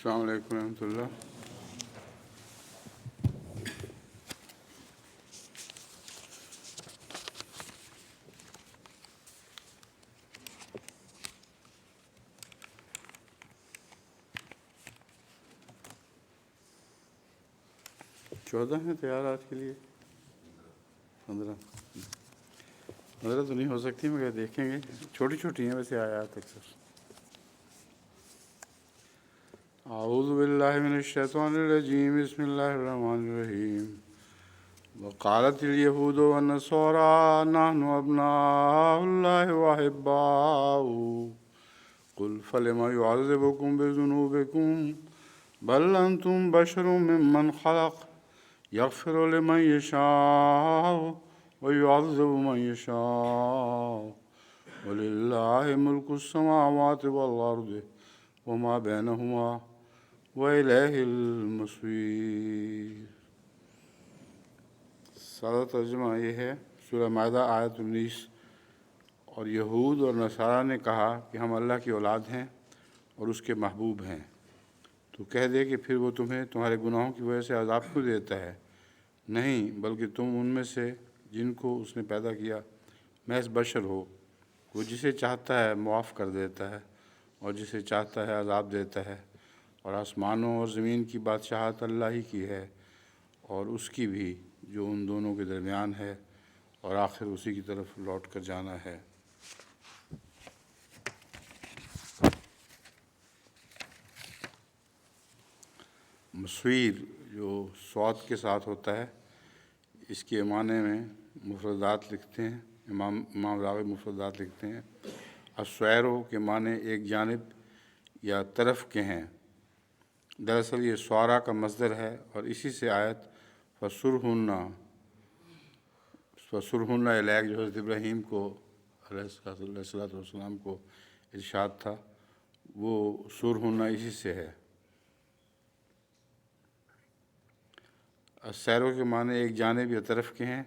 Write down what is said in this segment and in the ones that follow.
السلام علیکم ورحمۃ اللہ۔ چودہ ہیں تیار آج کے لیے؟ 15 تو نہیں ہو سکتی مگر دیکھیں گے، چھوٹی چھوٹی ہیں ویسے آیات اکثر۔ اعوذ باللہ من الشیطان الرجیم، بسم اللہ الرحمن الرحیم۔ وقالت اليہود والنصارى نحن ابناء اللہ واحباؤہ قل فلم يعذبكم بذنوبكم بل انتم بشر ممن خلق یغفر لمن یشاء ویعذب من یشاء وللہ ملک السماوات والارض وما بینہما وإلیہ المصیر۔ سادہ ترجمہ یہ ہے، سورہ مائدہ آیت 19۔ اور یہود اور نصارہ نے کہا کہ ہم اللہ کی اولاد ہیں اور اس کے محبوب ہیں، تو کہہ دے کہ پھر وہ تمہیں تمہارے گناہوں کی وجہ سے عذاب کیوں دیتا ہے؟ نہیں، بلکہ تم ان میں سے جن کو اس نے پیدا کیا محض بشر ہو۔ وہ جسے چاہتا ہے معاف کر دیتا ہے اور جسے چاہتا ہے عذاب دیتا ہے، اور آسمانوں اور زمین کی بادشاہت اللہ ہی کی ہے اور اس کی بھی جو ان دونوں کے درمیان ہے، اور آخر اسی کی طرف لوٹ کر جانا ہے۔ مصویر جو صاد کے ساتھ ہوتا ہے، اس کے معنی میں مفردات لکھتے ہیں، امام راغب مفردات لکھتے ہیں۔ السویرو کے معنی ایک جانب یا طرف کے ہیں۔ دراصل یہ سوارا کا مصدر ہے اور اسی سے آیت فَسُرْهُنَّ الیک جو حضرت ابراہیم کو علیہ السلام کو ارشاد تھا، وہ سرہن اسی سے ہے۔ السیرو کے معنی ایک جانب یا طرف کے ہیں۔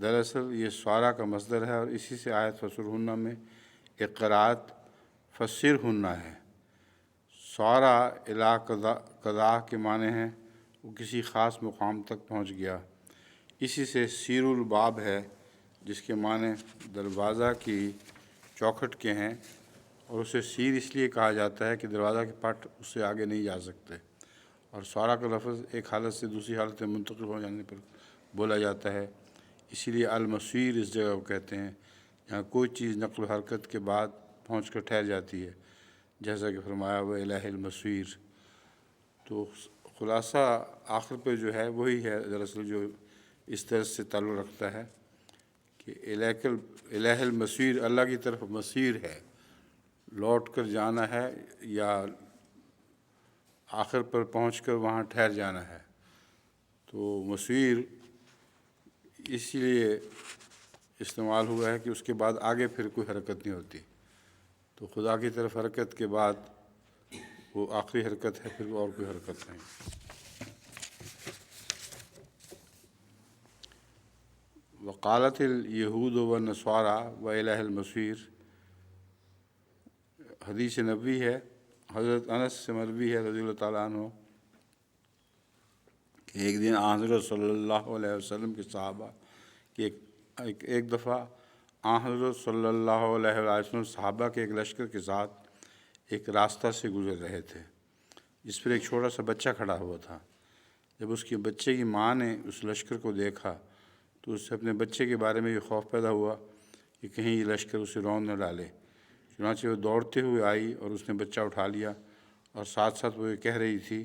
دراصل یہ سوارا کا مصدر ہے اور اسی سے آیت فسرہن میں ایک قرات فسرہن ہے۔ سوارا الی قضا کے معنی ہیں وہ کسی خاص مقام تک پہنچ گیا۔ اسی سے سیر الباب ہے جس کے معنی دروازہ کی چوکھٹ کے ہیں، اور اسے سیر اس لیے کہا جاتا ہے کہ دروازہ کے پٹ اس سے آگے نہیں جا سکتے۔ اور سوارا کا لفظ ایک حالت سے دوسری حالت میں منتقل ہو جانے پر بولا جاتا ہے، اسی لیے المصیر اس جگہ کو کہتے ہیں جہاں کوئی چیز نقل و حرکت کے بعد پہنچ کر ٹھہر جاتی ہے، جیسا کہ فرمایا وہ الہ المصیر۔ تو خلاصہ آخر پہ جو ہے وہی ہے دراصل جو اس طرح سے تعلق رکھتا ہے کہ الہ المصیر اللہ کی طرف مصیر ہے، لوٹ کر جانا ہے یا آخر پر پہنچ کر وہاں ٹھہر جانا ہے۔ تو مصیر اس لیے استعمال ہوا ہے کہ اس کے بعد آگے پھر کوئی حرکت نہیں ہوتی، تو خدا کی طرف حرکت کے بعد وہ آخری حرکت ہے، پھر اور کوئی حرکت نہیں۔ وقالت الیہود والنصارى وإلہ المصیر، حدیث نبوی ہے، حضرت انس سے مروی ہے رضی اللہ تعالیٰ عنہ کہ ایک دن حضرت صلی اللہ علیہ وسلم کے صحابہ کہ ایک دفعہ حضرت صلی اللہ علیہ وسلم صحابہ کے ایک لشکر کے ساتھ ایک راستہ سے گزر رہے تھے جس پر ایک چھوٹا سا بچہ کھڑا ہوا تھا۔ جب اس کے بچے کی ماں نے اس لشکر کو دیکھا تو اس سے اپنے بچے کے بارے میں یہ خوف پیدا ہوا کہ کہیں یہ لشکر اسے رون نہ ڈالے، چنانچہ وہ دوڑتے ہوئے آئی اور اس نے بچہ اٹھا لیا، اور ساتھ ساتھ وہ یہ کہہ رہی تھی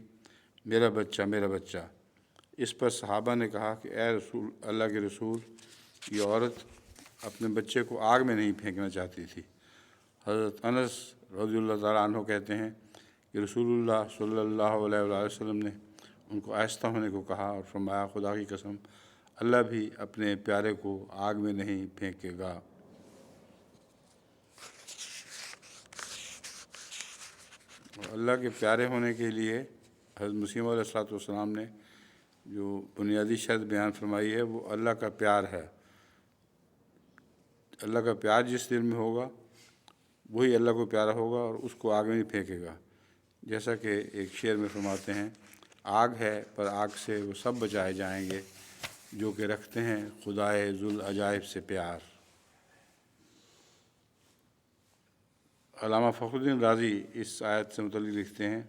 میرا بچہ میرا بچہ۔ اس پر صحابہ نے کہا کہ اے رسول اللہ کے رسول، یہ عورت اپنے بچے کو آگ میں نہیں پھینکنا چاہتی تھی۔ حضرت انس رضی اللہ تعالیٰ عنہ کہتے ہیں کہ رسول اللہ صلی اللہ علیہ وآلہ وسلم نے ان کو آہستہ ہونے کو کہا اور فرمایا خدا کی قسم اللہ بھی اپنے پیارے کو آگ میں نہیں پھینکے گا۔ اور اللہ کے پیارے ہونے کے لیے حضرت مسیح علیہ السلام نے جو بنیادی شرط بیان فرمائی ہے وہ اللہ کا پیار ہے۔ اللہ کا پیار جس دل میں ہوگا وہی اللہ کو پیارا ہوگا اور اس کو آگ میں نہیں پھینکے گا۔ جیسا کہ ایک شعر میں فرماتے ہیں، آگ ہے پر آگ سے وہ سب بچائے جائیں گے جو کہ رکھتے ہیں خدائے ذوالعجائب سے پیار۔ علامہ فخر الدین رازی اس آیت سے متعلق لکھتے ہیں،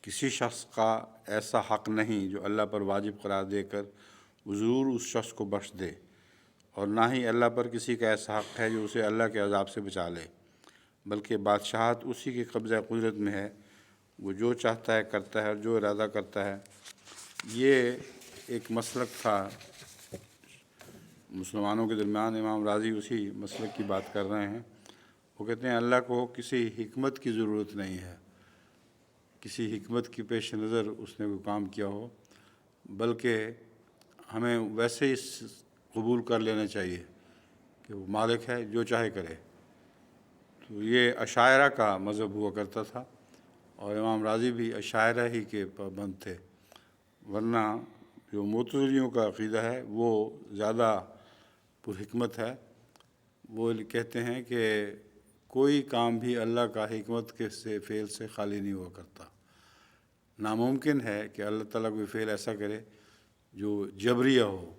کسی شخص کا ایسا حق نہیں جو اللہ پر واجب قرار دے کر وہ ضرور اس شخص کو بخش دے، اور نہ ہی اللہ پر کسی کا ایسا حق ہے جو اسے اللہ کے عذاب سے بچا لے، بلکہ بادشاہت اسی کے قبضہ قدرت میں ہے، وہ جو چاہتا ہے کرتا ہے اور جو ارادہ کرتا ہے۔ یہ ایک مسلک تھا مسلمانوں کے درمیان، امام راضی اسی مسلک کی بات کر رہے ہیں۔ وہ کہتے ہیں اللہ کو کسی حکمت کی ضرورت نہیں ہے، کسی حکمت کی پیش نظر اس نے کوئی کام کیا ہو، بلکہ ہمیں ویسے ہی قبول کر لینا چاہیے کہ وہ مالک ہے، جو چاہے کرے۔ تو یہ اشاعرہ کا مذہب ہوا کرتا تھا، اور امام راضی بھی اشاعرہ ہی کے پابند تھے، ورنہ جو معتزلیوں کا عقیدہ ہے وہ زیادہ پرحکمت ہے۔ وہ کہتے ہیں کہ کوئی کام بھی اللہ کا حکمت کے فعل سے خالی نہیں ہوا کرتا۔ ناممکن ہے کہ اللہ تعالیٰ کوئی فعل ایسا کرے جو جبریہ ہو،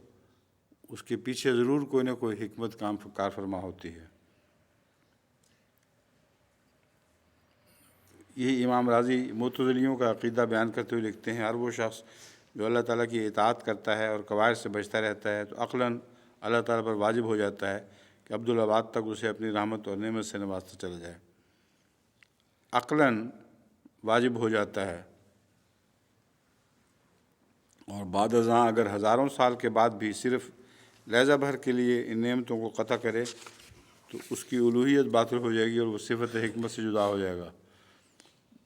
اس کے پیچھے ضرور کوئی نہ کوئی حکمت کار فرما ہوتی ہے۔ یہی امام راضی معتزلیوں کا عقیدہ بیان کرتے ہوئے لکھتے ہیں، ہر وہ شخص جو اللہ تعالیٰ کی اطاعت کرتا ہے اور قواعد سے بچتا رہتا ہے تو عقلاً اللہ تعالیٰ پر واجب ہو جاتا ہے کہ عبدالآباد تک اسے اپنی رحمت اور نعمت سے نوازتا چلا جائے۔ عقلاً واجب ہو جاتا ہے، اور بعد ازاں اگر ہزاروں سال کے بعد بھی صرف لحظہ بھر کے لیے ان نعمتوں کو قطع کرے تو اس کی الوہیت باطل ہو جائے گی اور وہ صفت حکمت سے جدا ہو جائے گا۔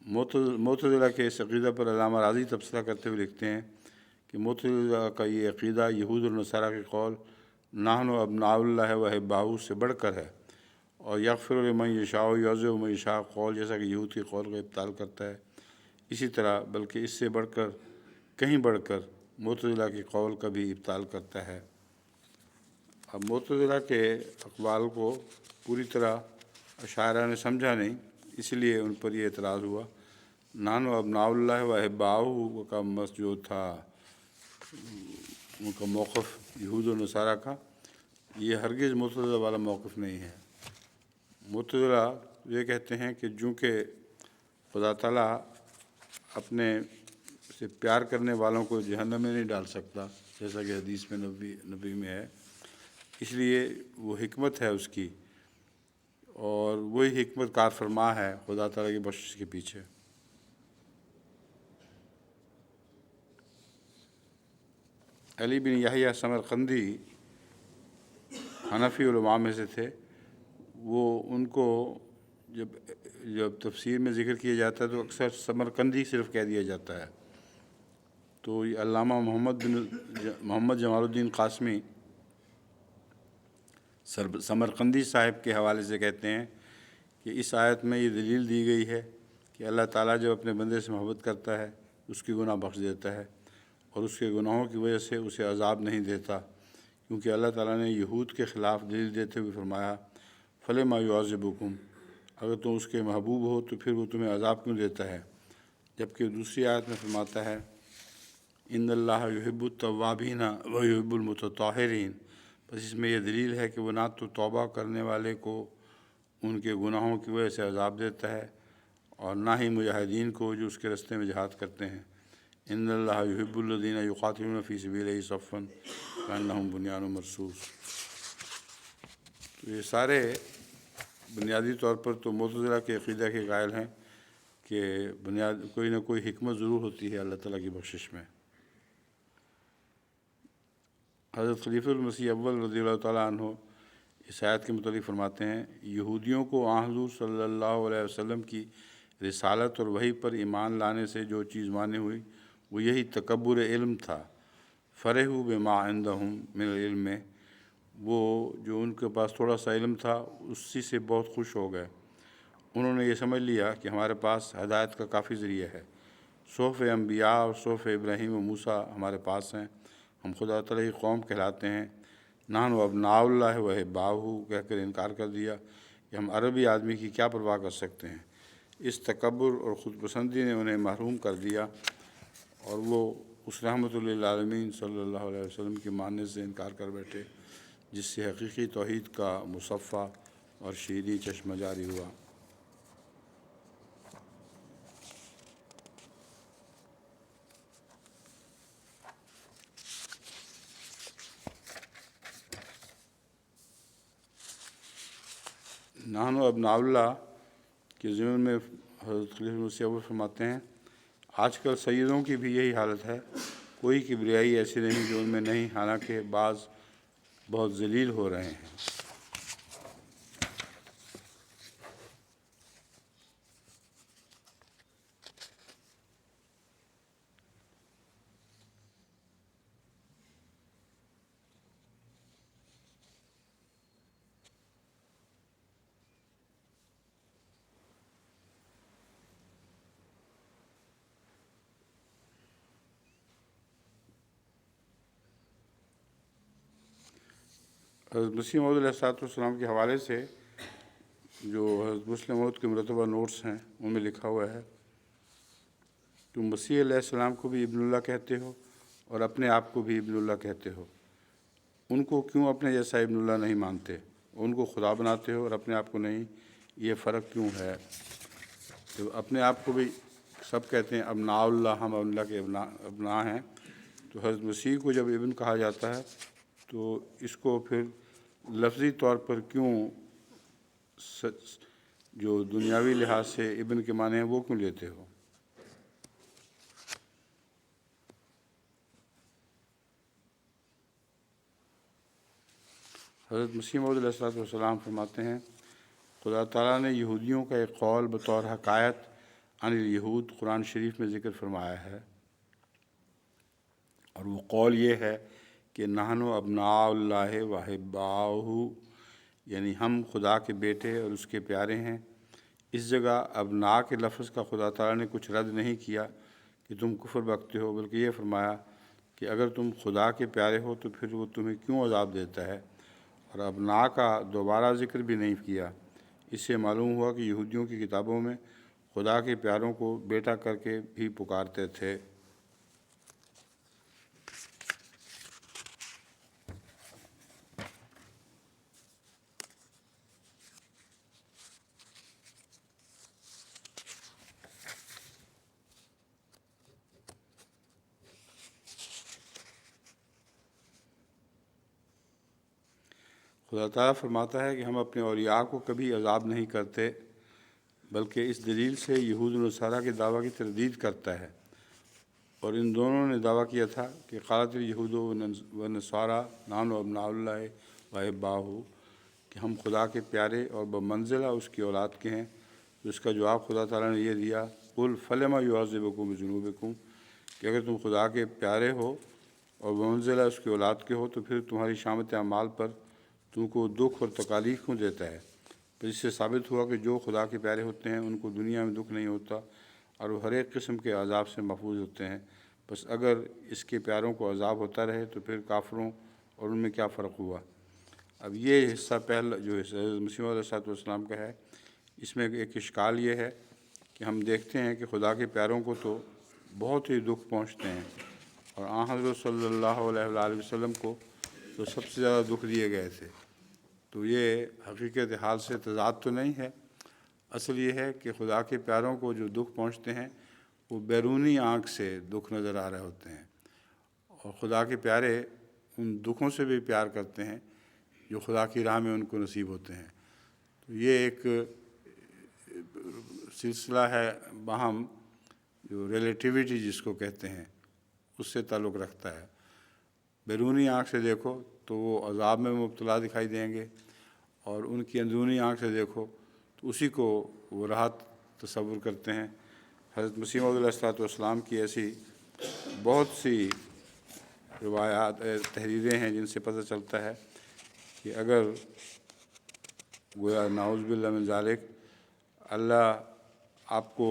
معتزلہ کے اس عقیدہ پر علامہ راضی تبصرہ کرتے ہوئے لکھتے ہیں کہ معتزلہ کا یہ عقیدہ یہود اور نصارہ کے قول نحن ابناء اللہ و احباؤہ سے بڑھ کر ہے، اور یغفر لمن یشاء ویعذب من یشاء قول جیسا کہ یہود کے قول کا ابطال کرتا ہے، اسی طرح بلکہ اس سے بڑھ کر کہیں بڑھ کر معتزلہ کے قول کا بھی ابطال کرتا ہے۔ اب معتزلہ کے اقوال کو پوری طرح اشاعرہ نے سمجھا نہیں، اس لیے ان پر یہ اعتراض ہوا۔ نحن ابناء اللہ و احباؤہ کا جو تھا ان کا موقف یہود و نصارہ کا، یہ ہرگز معتزلہ والا موقف نہیں ہے۔ معتزلہ یہ کہتے ہیں کہ چونکہ خدا تعالیٰ اپنے سے پیار کرنے والوں کو جہنم میں نہیں ڈال سکتا، جیسا کہ حدیث میں نبی میں ہے، اس لیے وہ حکمت ہے اس کی، اور وہی حکمت کار فرما ہے خدا تعالیٰ کی بخشش کے پیچھے۔ علی بن یحییٰ سمرقندی حنفی علماء میں سے تھے۔ وہ ان کو جب تفسیر میں ذکر کیا جاتا ہے تو اکثر سمرقندی صرف کہہ دیا جاتا ہے۔ تو یہ علامہ محمد جمال الدین قاسمی سمرقندی صاحب کے حوالے سے کہتے ہیں کہ اس آیت میں یہ دلیل دی گئی ہے کہ اللہ تعالیٰ جب اپنے بندے سے محبت کرتا ہے اس کی گناہ بخش دیتا ہے، اور اس کے گناہوں کی وجہ سے اسے عذاب نہیں دیتا، کیونکہ اللہ تعالیٰ نے یہود کے خلاف دلیل دیتے ہوئے فرمایا فَلِمَ يُعَذِّبُكُمْ، اگر تم اس کے محبوب ہو تو پھر وہ تمہیں عذاب کیوں دیتا ہے۔ جبکہ دوسری آیت میں فرماتا ہے ان اللہ یحب التوابین و یحب المتطہرین، بس اس میں یہ دلیل ہے کہ وہ نہ تو توبہ کرنے والے کو ان کے گناہوں کی وجہ سے عذاب دیتا ہے، اور نہ ہی مجاہدین کو جو اس کے راستے میں جہاد کرتے ہیں۔ ان اللہ یحب الذین یقاتلون فی سبیلہ صفا کأنہم بنیان مرصوص۔ تو یہ سارے بنیادی طور پر تو معتزلہ کے عقیدہ کے قائل ہیں کہ کوئی نہ کوئی حکمت ضرور ہوتی ہے اللہ تعالیٰ کی بخشش میں۔ حضرت خلیفہ المسیح اول رضی اللہ تعالیٰ عنہ اس آیت کے متعلق فرماتے ہیں، یہودیوں کو آن حضور صلی اللہ علیہ وسلم کی رسالت اور وحی پر ایمان لانے سے جو چیز مانع ہوئی وہ یہی تکبر علم تھا۔ فرحوا بما عندہم من العلم، میں وہ جو ان کے پاس تھوڑا سا علم تھا اسی سے بہت خوش ہو گئے۔ انہوں نے یہ سمجھ لیا کہ ہمارے پاس ہدایت کا کافی ذریعہ ہے، صحف انبیاء اور صحف ابراہیم و موسیٰ ہمارے پاس ہیں، ہم خدا تعالیٰ کی قوم کہلاتے ہیں۔ نحن ابناء اللہ و احباؤہ کہہ کر انکار کر دیا کہ ہم عربی آدمی کی کیا پرواہ کر سکتے ہیں، اس تکبر اور خود پسندی نے انہیں محروم کر دیا اور وہ اس رحمت للعالمین صلی اللہ علیہ وسلم کے ماننے سے انکار کر بیٹھے جس سے حقیقی توحید کا مصفہ اور شیریں چشمہ جاری ہوا۔ نحن ابناء اللہ کے ضمن میں حضرت خلیفہ مسیح اول فرماتے ہیں، آج کل سیدوں کی بھی یہی حالت ہے، کوئی کبریائی ایسی نہیں جو ان میں نہیں، حالانکہ بعض بہت ذلیل ہو رہے ہیں۔ حضرت مسیح موعود علیہ السلام کے حوالے سے جو حضرت مسلم موعود کے مرتبہ نوٹس ہیں ان میں لکھا ہوا ہے، تم مسیح علیہ السلام کو بھی ابن اللہ کہتے ہو اور اپنے آپ کو بھی ابن اللہ کہتے ہو، ان کو کیوں اپنے جیسا ابن اللہ نہیں مانتے؟ ان کو خدا بناتے ہو اور اپنے آپ کو نہیں، یہ فرق کیوں ہے؟ تو اپنے آپ کو بھی سب کہتے ہیں ابناء اللہ، ہم اللہ کے ابناء ہیں، تو حضرت مسیح کو جب ابن کہا جاتا ہے تو اس کو پھر لفظی طور پر کیوں جو دنیاوی لحاظ سے ابن کے معنی ہیں وہ کیوں لیتے ہو؟ حضرت مسیح موعود علیہ السلام فرماتے ہیں، خدا تعالیٰ نے یہودیوں کا ایک قول بطور حکایت عن الیہود قرآن شریف میں ذکر فرمایا ہے، اور وہ قول یہ ہے کہ نحن ابناء اللہ و احباؤہ، یعنی ہم خدا کے بیٹے اور اس کے پیارے ہیں۔ اس جگہ ابناء کے لفظ کا خدا تعالیٰ نے کچھ رد نہیں کیا کہ تم کفر بکتے ہو، بلکہ یہ فرمایا کہ اگر تم خدا کے پیارے ہو تو پھر وہ تمہیں کیوں عذاب دیتا ہے، اور ابناء کا دوبارہ ذکر بھی نہیں کیا۔ اس سے معلوم ہوا کہ یہودیوں کی کتابوں میں خدا کے پیاروں کو بیٹا کر کے بھی پکارتے تھے۔ خدا تعالیٰ فرماتا ہے کہ ہم اپنے اولیاء کو کبھی عذاب نہیں کرتے، بلکہ اس دلیل سے یہود و نصارہ کے دعویٰ کی تردید کرتا ہے، اور ان دونوں نے دعویٰ کیا تھا کہ قالت الیہود و نصارہ نحن ابناء اللہ و احباؤہ، کہ ہم خدا کے پیارے اور بمنزلہ اس کی اولاد کے ہیں۔ تو اس کا جواب خدا تعالیٰ نے یہ دیا، قل فلم یعذبکم بذنوبکم، کہ اگر تم خدا کے پیارے ہو اور بمنزلہ اس کی اولاد کے ہو تو پھر تمہاری شامت اعمال پر تم کو دکھ اور تکالیف کیوں دیتا ہے؟ پھر اس سے ثابت ہوا کہ جو خدا کے پیارے ہوتے ہیں ان کو دنیا میں دکھ نہیں ہوتا اور وہ ہر ایک قسم کے عذاب سے محفوظ ہوتے ہیں۔ بس اگر اس کے پیاروں کو عذاب ہوتا رہے تو پھر کافروں اور ان میں کیا فرق ہوا؟ اب یہ حصہ پہلا جو حضرت مسیح علیہ السلام کا ہے، اس میں ایک اشکال یہ ہے کہ ہم دیکھتے ہیں کہ خدا کے پیاروں کو تو بہت ہی دکھ پہنچتے ہیں، اور آن حضرت صلی اللہ علیہ وآلہ وسلم کو تو سب سے زیادہ دکھ دیے گئے تھے۔ تو یہ حقیقت حال سے تضاد تو نہیں ہے، اصل یہ ہے کہ خدا کے پیاروں کو جو دکھ پہنچتے ہیں وہ بیرونی آنکھ سے دکھ نظر آ رہے ہوتے ہیں، اور خدا کے پیارے ان دکھوں سے بھی پیار کرتے ہیں جو خدا کی راہ میں ان کو نصیب ہوتے ہیں۔ تو یہ ایک سلسلہ ہے باہم جو ریلیٹیوٹی جس کو کہتے ہیں اس سے تعلق رکھتا ہے۔ بیرونی آنکھ سے دیکھو تو وہ عذاب میں مبتلا دکھائی دیں گے، اور ان کی اندرونی آنکھ سے دیکھو تو اسی کو وہ راحت تصور کرتے ہیں۔ حضرت مسیح موعود علیہ السلام کی ایسی بہت سی روایات تحریریں ہیں جن سے پتہ چلتا ہے کہ اگر گویا نعوذ باللہ من ذالک اللہ آپ کو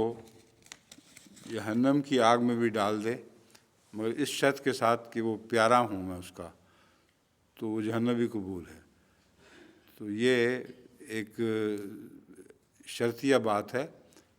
جہنم کی آگ میں بھی ڈال دے مگر اس شرط کے ساتھ کہ وہ پیارا ہوں میں اس کا، تو وہ جہنم بھی قبول ہے۔ تو یہ ایک شرطیہ بات ہے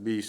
20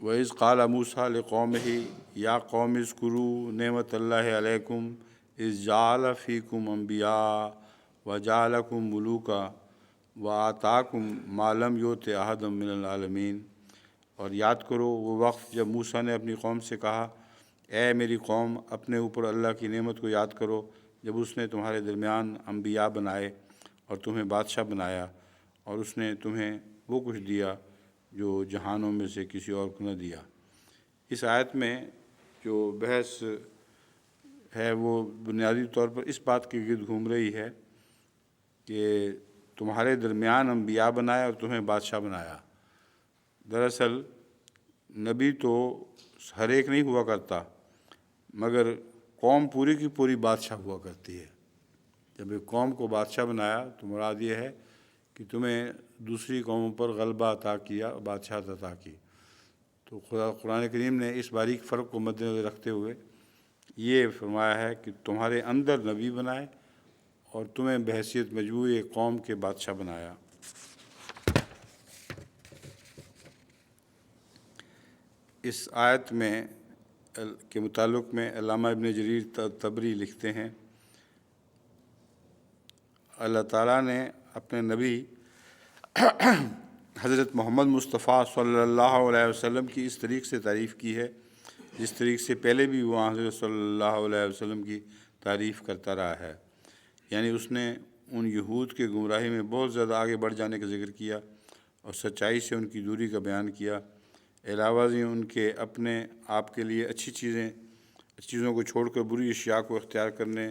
وَإِذْ قَالَ مُوسَىٰ لِقَوْمِهِ يَا قَوْمِ اذْكُرُوا نِعْمَتَ اللَّهِ عَلَيْكُمْ إِذْ جَعَلَ فِيكُمْ أَنْبِيَاءَ وَجَعَلَكُمْ مُلُوكًا وَآتَاكُمْ مَا لَمْ يُؤْتِ أَحَدًا مِّنَ الْعَالَمِينَ۔ اور یاد کرو وہ وقت جب موسیٰ نے اپنی قوم سے کہا، اے میری قوم، اپنے اوپر اللہ کی نعمت کو یاد کرو جب اس نے تمہارے درمیان انبیاء بنائے اور تمہیں بادشاہ بنایا، اور اس نے تمہیں وہ کچھ دیا جو جہانوں میں سے کسی اور کو نہ دیا۔ اس آیت میں جو بحث ہے وہ بنیادی طور پر اس بات کے گرد گھوم رہی ہے کہ تمہارے درمیان انبیاء بنائے اور تمہیں بادشاہ بنایا۔ دراصل نبی تو ہر ایک نہیں ہوا کرتا، مگر قوم پوری کی پوری بادشاہ ہوا کرتی ہے۔ جب ایک قوم کو بادشاہ بنایا تو مراد یہ ہے کہ تمہیں دوسری قوموں پر غلبہ عطا کیا، بادشاہت عطا کی۔ تو خدا قرآن کریم نے اس باریک فرق کو مد نظر رکھتے ہوئے یہ فرمایا ہے کہ تمہارے اندر نبی بنائے اور تمہیں بحیثیت مجموعی قوم کے بادشاہ بنایا۔ اس آیت میں کے متعلق میں علامہ ابن جریر طبری لکھتے ہیں، اللہ تعالیٰ نے اپنے نبی حضرت محمد مصطفیٰ صلی اللہ علیہ وسلم کی اس طریق سے تعریف کی ہے جس طریق سے پہلے بھی وہ حضرت صلی اللہ علیہ وسلم کی تعریف کرتا رہا ہے۔ یعنی اس نے ان یہود کے گمراہی میں بہت زیادہ آگے بڑھ جانے کا ذکر کیا اور سچائی سے ان کی دوری کا بیان کیا۔ علاوہ ازیں ان کے اپنے آپ کے لیے اچھی چیزوں کو چھوڑ کر بری اشیاء کو اختیار کرنے،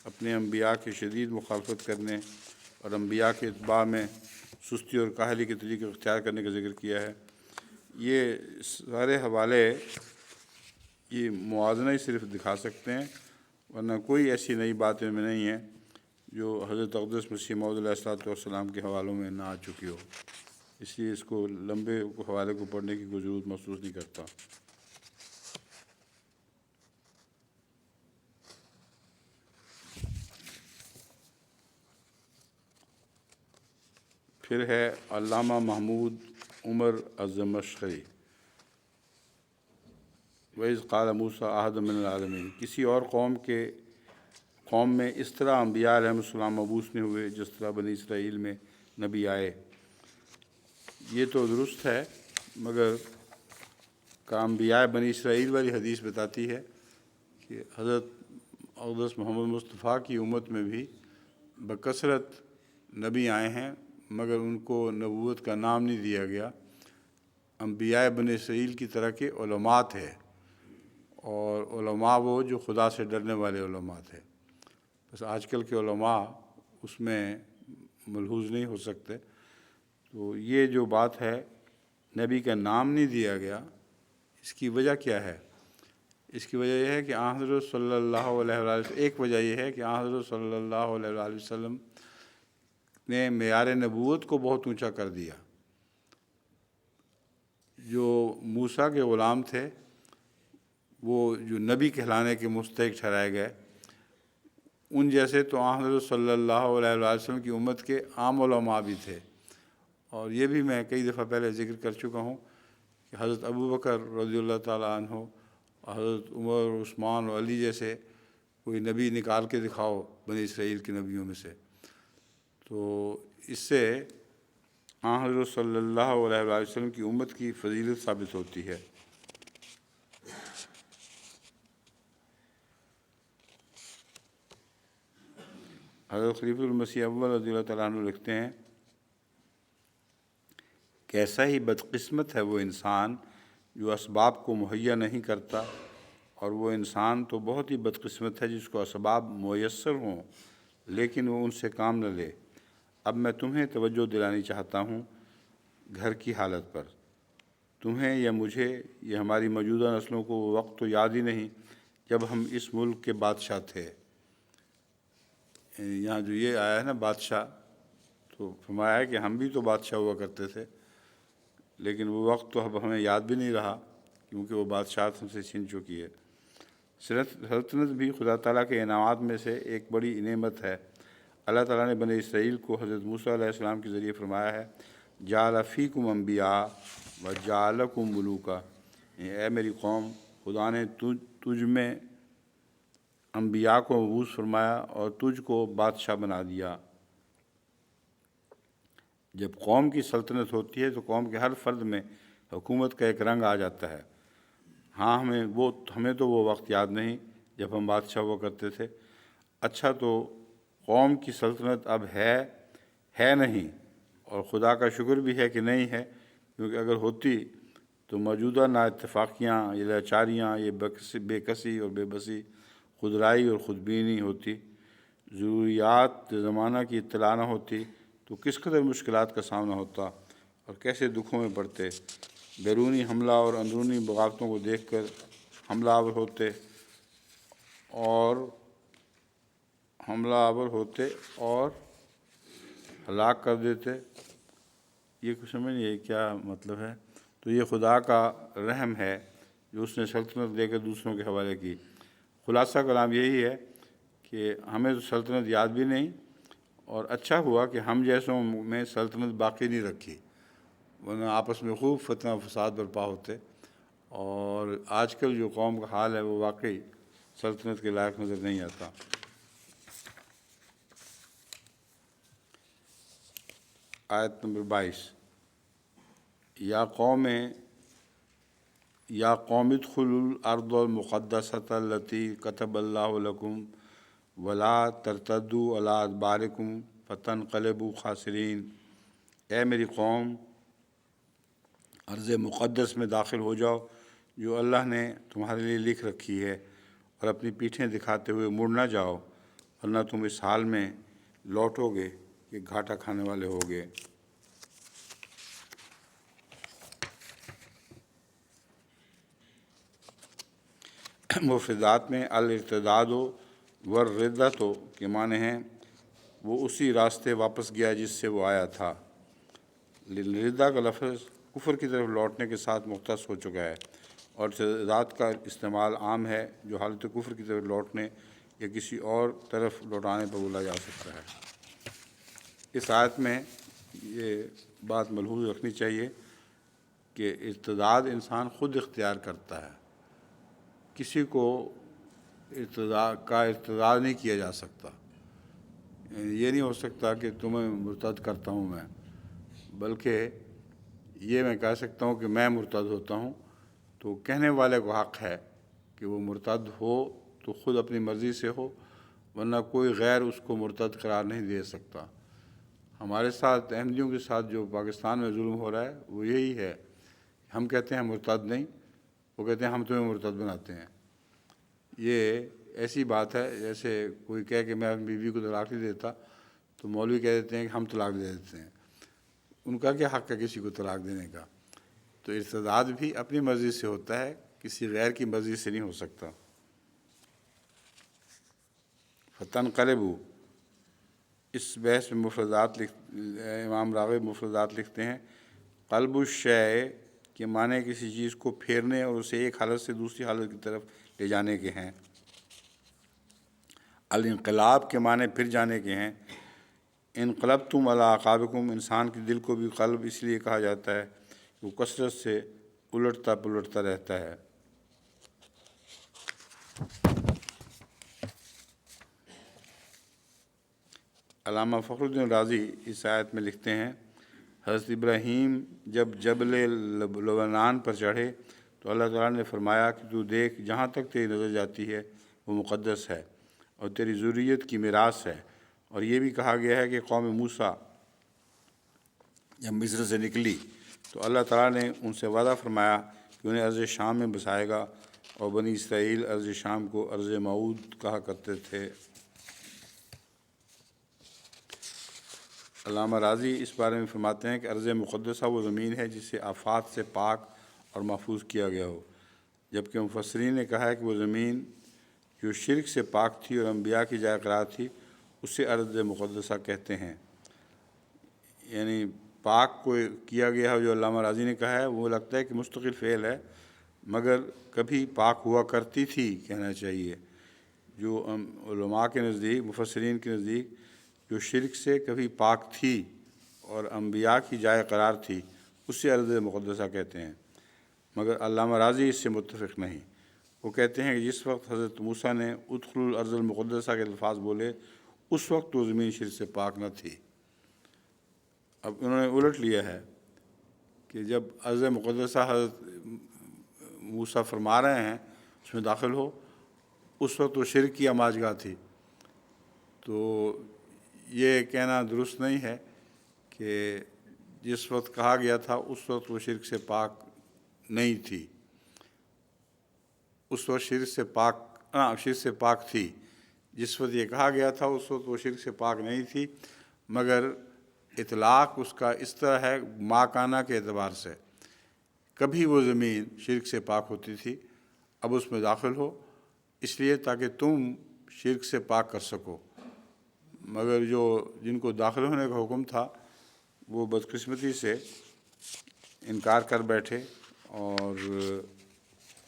اپنے انبیاء کی شدید مخالفت کرنے اور انبیاء کے اتباع میں سستی اور کاہلی کے طریقے اختیار کرنے کا ذکر کیا ہے۔ یہ سارے حوالے یہ موازنہ ہی صرف دکھا سکتے ہیں، ورنہ کوئی ایسی نئی بات ان میں نہیں ہے جو حضرت اقدس مسیح موعود علیہ السلام کے حوالوں میں نہ آ چکی ہو۔ اس لیے اس کو لمبے حوالے کو پڑھنے کی کوئی ضرورت محسوس نہیں کرتا۔ پھر ہے علامہ محمود عمر الزمخشری، وَإِذْ قَالَ مُوسَىٰ أَحَدٌ مِّنَ الْعَالَمِينَ۔ کسی اور قوم میں اس طرح انبیاء علیہ السلام مبعوث نہیں ہوئے جس طرح بنی اسرائیل میں نبی آئے۔ یہ تو درست ہے، مگر انبیاء بنی اسرائیل والی حدیث بتاتی ہے کہ حضرت اقدس محمد مصطفیٰ کی امت میں بھی بکثرت نبی آئے ہیں، مگر ان کو نبوت کا نام نہیں دیا گیا۔ انبیاء بنی اسرائیل کی طرح کے علماء تھے، اور علماء وہ جو خدا سے ڈرنے والے علماء تھے۔ بس آج کل کے علماء اس میں ملحوظ نہیں ہو سکتے۔ تو یہ جو بات ہے نبی کا نام نہیں دیا گیا، اس کی وجہ کیا ہے؟ اس کی وجہ یہ ہے کہ آن حضرت صلی اللہ علیہ وسلم، ایک وجہ یہ ہے کہ آن حضرت صلی اللہ علیہ وسلم نے معیار نبوت کو بہت اونچا کر دیا۔ جو موسیٰ کے غلام تھے وہ جو نبی کہلانے کے مستحق ٹھہرائے گئے، ان جیسے تو آن حضرت صلی اللہ علیہ وسلم کی امت کے عام علماء بھی تھے۔ اور یہ بھی میں کئی دفعہ پہلے ذکر کر چکا ہوں کہ حضرت ابو بکر رضی اللہ تعالیٰ عنہ، حضرت عمر، عثمان اور علی جیسے کوئی نبی نکال کے دکھاؤ بنی اسرائیل کے نبیوں میں سے، تو اس سے حضرت صلی اللہ علیہ وسلم کی امت کی فضیلت ثابت ہوتی ہے۔ حضرت خلیفۃ المسیح اول رضی اللہ تعالیٰ عنہ لکھتے ہیں، کیسا ہی بدقسمت ہے وہ انسان جو اسباب کو مہیا نہیں کرتا، اور وہ انسان تو بہت ہی بدقسمت ہے جس کو اسباب میسر ہوں لیکن وہ ان سے کام نہ لے۔ اب میں تمہیں توجہ دلانی چاہتا ہوں گھر کی حالت پر۔ تمہیں یا مجھے یا ہماری موجودہ نسلوں کو وہ وقت تو یاد ہی نہیں جب ہم اس ملک کے بادشاہ تھے۔ یہاں جو یہ آیا ہے نا بادشاہ، تو فرمایا ہے کہ ہم بھی تو بادشاہ ہوا کرتے تھے، لیکن وہ وقت تو اب ہمیں یاد بھی نہیں رہا کیونکہ وہ بادشاہت ہم سے چھن چکی ہے۔ سلطنت بھی خدا تعالیٰ کے انعامات میں سے ایک بڑی نعمت ہے۔ اللہ تعالیٰ نے بنی اسرائیل کو حضرت موسیٰ علیہ السلام کے ذریعے فرمایا ہے، جعل فیکم انبیاء وجعلکم ملوکا، اے میری قوم، خدا نے تجھ میں انبیاء کو مبعوث فرمایا اور تجھ کو بادشاہ بنا دیا۔ جب قوم کی سلطنت ہوتی ہے تو قوم کے ہر فرد میں حکومت کا ایک رنگ آ جاتا ہے۔ ہاں، ہمیں تو وہ وقت یاد نہیں جب ہم بادشاہ ہوا کرتے تھے۔ اچھا، تو قوم کی سلطنت اب ہے نہیں، اور خدا کا شکر بھی ہے کہ نہیں ہے، کیونکہ اگر ہوتی تو موجودہ نااتفاقیاں، یہ لاچاریاں، یہ بے کسی اور بے بسی، خودرائی اور خودبینی ہوتی، ضروریات زمانہ کی اطلاع نہ ہوتی، تو کس قدر مشکلات کا سامنا ہوتا اور کیسے دکھوں میں پڑتے۔ بیرونی حملہ اور اندرونی بغاوتوں کو دیکھ کر حملہ آور ہوتے اور ہلاک کر دیتے۔ یہ کچھ سمجھ نہیں ہے کیا مطلب ہے؟ تو یہ خدا کا رحم ہے جو اس نے سلطنت دے کر دوسروں کے حوالے کی۔ خلاصہ کلام یہی ہے کہ ہمیں تو سلطنت یاد بھی نہیں، اور اچھا ہوا کہ ہم جیسوں میں سلطنت باقی نہیں رکھی، ورنہ آپس میں خوب فتنہ و فساد برپا ہوتے۔ اور آج کل جو قوم کا حال ہے وہ واقعی سلطنت کے لائق نظر نہیں آتا۔ آیت نمبر 22، یا قوم ادخلوا الارض المقدسۃ التی کتب اللہ لکم ولا ترتدوا علی ادبارکم فتنقلبوا خاسرین۔ اے میری قوم، ارض مقدس میں داخل ہو جاؤ جو اللہ نے تمہارے لیے لکھ رکھی ہے، اور اپنی پیٹھیں دکھاتے ہوئے مڑ نہ جاؤ، ورنہ تم اس حال میں لوٹو گے کہ گھاٹا کھانے والے ہوگے۔ مفردات میں الارتداد والردۃ کے معنی ہیں وہ اسی راستے واپس گیا جس سے وہ آیا تھا۔ ردہ کا لفظ کفر کی طرف لوٹنے کے ساتھ مختص ہو چکا ہے، اور ارتداد کا استعمال عام ہے جو حالت کفر کی طرف لوٹنے یا کسی اور طرف لوٹانے پر بولا جا سکتا ہے۔ اس آیت میں یہ بات ملحوظ رکھنی چاہیے کہ ارتداد انسان خود اختیار کرتا ہے، کسی کو ارتداد نہیں کیا جا سکتا۔ یہ نہیں ہو سکتا کہ تمہیں مرتد کرتا ہوں میں، بلکہ یہ میں کہہ سکتا ہوں کہ میں مرتد ہوتا ہوں، تو کہنے والے کو حق ہے کہ وہ مرتد ہو تو خود اپنی مرضی سے ہو، ورنہ کوئی غیر اس کو مرتد قرار نہیں دے سکتا۔ ہمارے ساتھ احمدیوں کے ساتھ جو پاکستان میں ظلم ہو رہا ہے وہ یہی ہے، ہم کہتے ہیں مرتد نہیں، وہ کہتے ہیں ہم تمہیں مرتد بناتے ہیں۔ یہ ایسی بات ہے جیسے کوئی کہے کہ میں اپنی بیوی کو طلاق نہیں دیتا، تو مولوی کہہ دیتے ہیں کہ ہم طلاق دے دیتے ہیں۔ ان کا کیا حق ہے کسی کو طلاق دینے کا؟ تو ارتداد بھی اپنی مرضی سے ہوتا ہے، کسی غیر کی مرضی سے نہیں ہو سکتا۔ فتنقلبوا، اس بحث میں امام راغب مفردات لکھتے ہیں، قلب الشیء کے معنی کسی چیز کو پھیرنے اور اسے ایک حالت سے دوسری حالت کی طرف لے جانے کے ہیں۔ الانقلاب کے معنی پھر جانے کے ہیں۔ انقلبتم علی اعقابکم، انسان کے دل کو بھی قلب اس لیے کہا جاتا ہے کہ وہ کثرت سے الٹتا پلٹتا رہتا ہے۔ علامہ فخر الدین رازی اس آیت میں لکھتے ہیں، حضرت ابراہیم جب جبل لبنان پر چڑھے تو اللہ تعالیٰ نے فرمایا کہ تو دیکھ، جہاں تک تیری نظر جاتی ہے وہ مقدس ہے اور تیری ذریت کی میراث ہے۔ اور یہ بھی کہا گیا ہے کہ قوم موسیٰ جب مصر سے نکلی تو اللہ تعالیٰ نے ان سے وعدہ فرمایا کہ انہیں ارض شام میں بسائے گا، اور بنی اسرائیل ارض شام کو ارض موعود کہا کرتے تھے۔ علامہ رازی اس بارے میں فرماتے ہیں کہ ارض مقدسہ وہ زمین ہے جسے آفات سے پاک اور محفوظ کیا گیا ہو، جبکہ مفسرین نے کہا ہے کہ وہ زمین جو شرک سے پاک تھی اور انبیاء کی جائے قرار تھی اسے ارض مقدسہ کہتے ہیں۔ یعنی پاک کو کیا گیا ہے، جو علامہ رازی نے کہا ہے وہ لگتا ہے کہ مستقل فعل ہے، مگر کبھی پاک ہوا کرتی تھی کہنا چاہیے۔ جو علماء کے نزدیک، مفسرین کے نزدیک، جو شرک سے کبھی پاک تھی اور انبیاء کی جائے قرار تھی اسے ارض مقدسہ کہتے ہیں۔ مگر علامہ راضی اس سے متفق نہیں۔ وہ کہتے ہیں کہ جس وقت حضرت موسیٰ نے ادخلوا الارض المقدسہ کے الفاظ بولے اس وقت وہ زمین شرک سے پاک نہ تھی۔ اب انہوں نے الٹ لیا ہے کہ جب ارض مقدسہ حضرت موسیٰ فرما رہے ہیں اس میں داخل ہو، اس وقت وہ شرک کی آماجگاہ تھی۔ تو یہ کہنا درست نہیں ہے کہ جس وقت کہا گیا تھا اس وقت وہ شرک سے پاک نہیں تھی، اس وقت شرک سے پاک تھی۔ جس وقت یہ کہا گیا تھا اس وقت وہ شرک سے پاک نہیں تھی، مگر اطلاق اس کا اس طرح ہے ماکانہ کے اعتبار سے، کبھی وہ زمین شرک سے پاک ہوتی تھی، اب اس میں داخل ہو اس لیے تاکہ تم شرک سے پاک کر سکو، مگر جن کو داخل ہونے کا حکم تھا وہ بدقسمتی سے انکار کر بیٹھے اور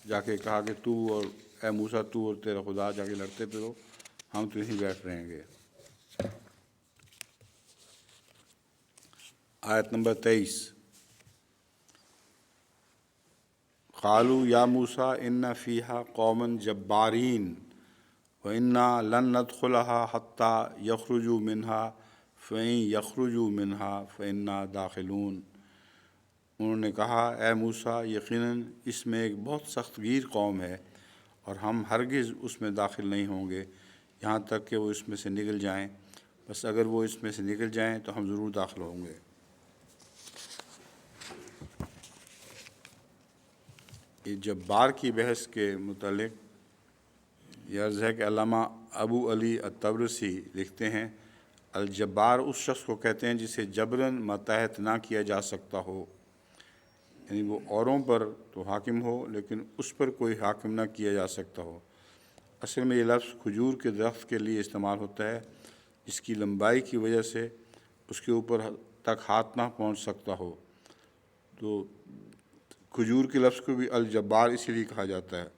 جا کے کہا کہ تو اور اے موسیٰ تو اور تیرا خدا جا کے لڑتے پھرو، ہم تو یہیں بیٹھ رہیں گے۔ آیت نمبر 23، قالوا یا موسیٰ ان فیہا قوما جبارین وَإِنَّا لَن نَدْخُلَهَا حَتَّى يَخْرُجُوا مِنْهَا فَإِن يَخْرُجُوا مِنْهَا فَإِنَّا دَاخِلُونَ۔ انہوں نے کہا اے موسیٰ یقیناً اس میں ایک بہت سخت گیر قوم ہے اور ہم ہرگز اس میں داخل نہیں ہوں گے یہاں تک کہ وہ اس میں سے نکل جائیں، بس اگر وہ اس میں سے نکل جائیں تو ہم ضرور داخل ہوں گے۔ یہ جبار کی بحث کے متعلق یہ عرض ہے کہ علامہ ابو علی الطبرسی لکھتے ہیں الجبار اس شخص کو کہتے ہیں جسے جبراً ماتحت نہ کیا جا سکتا ہو، یعنی وہ اوروں پر تو حاکم ہو لیکن اس پر کوئی حاکم نہ کیا جا سکتا ہو۔ اصل میں یہ لفظ کھجور کے درخت کے لیے استعمال ہوتا ہے جس کی لمبائی کی وجہ سے اس کے اوپر تک ہاتھ نہ پہنچ سکتا ہو، تو کھجور کے لفظ کو بھی الجبار اسی لیے کہا جاتا ہے۔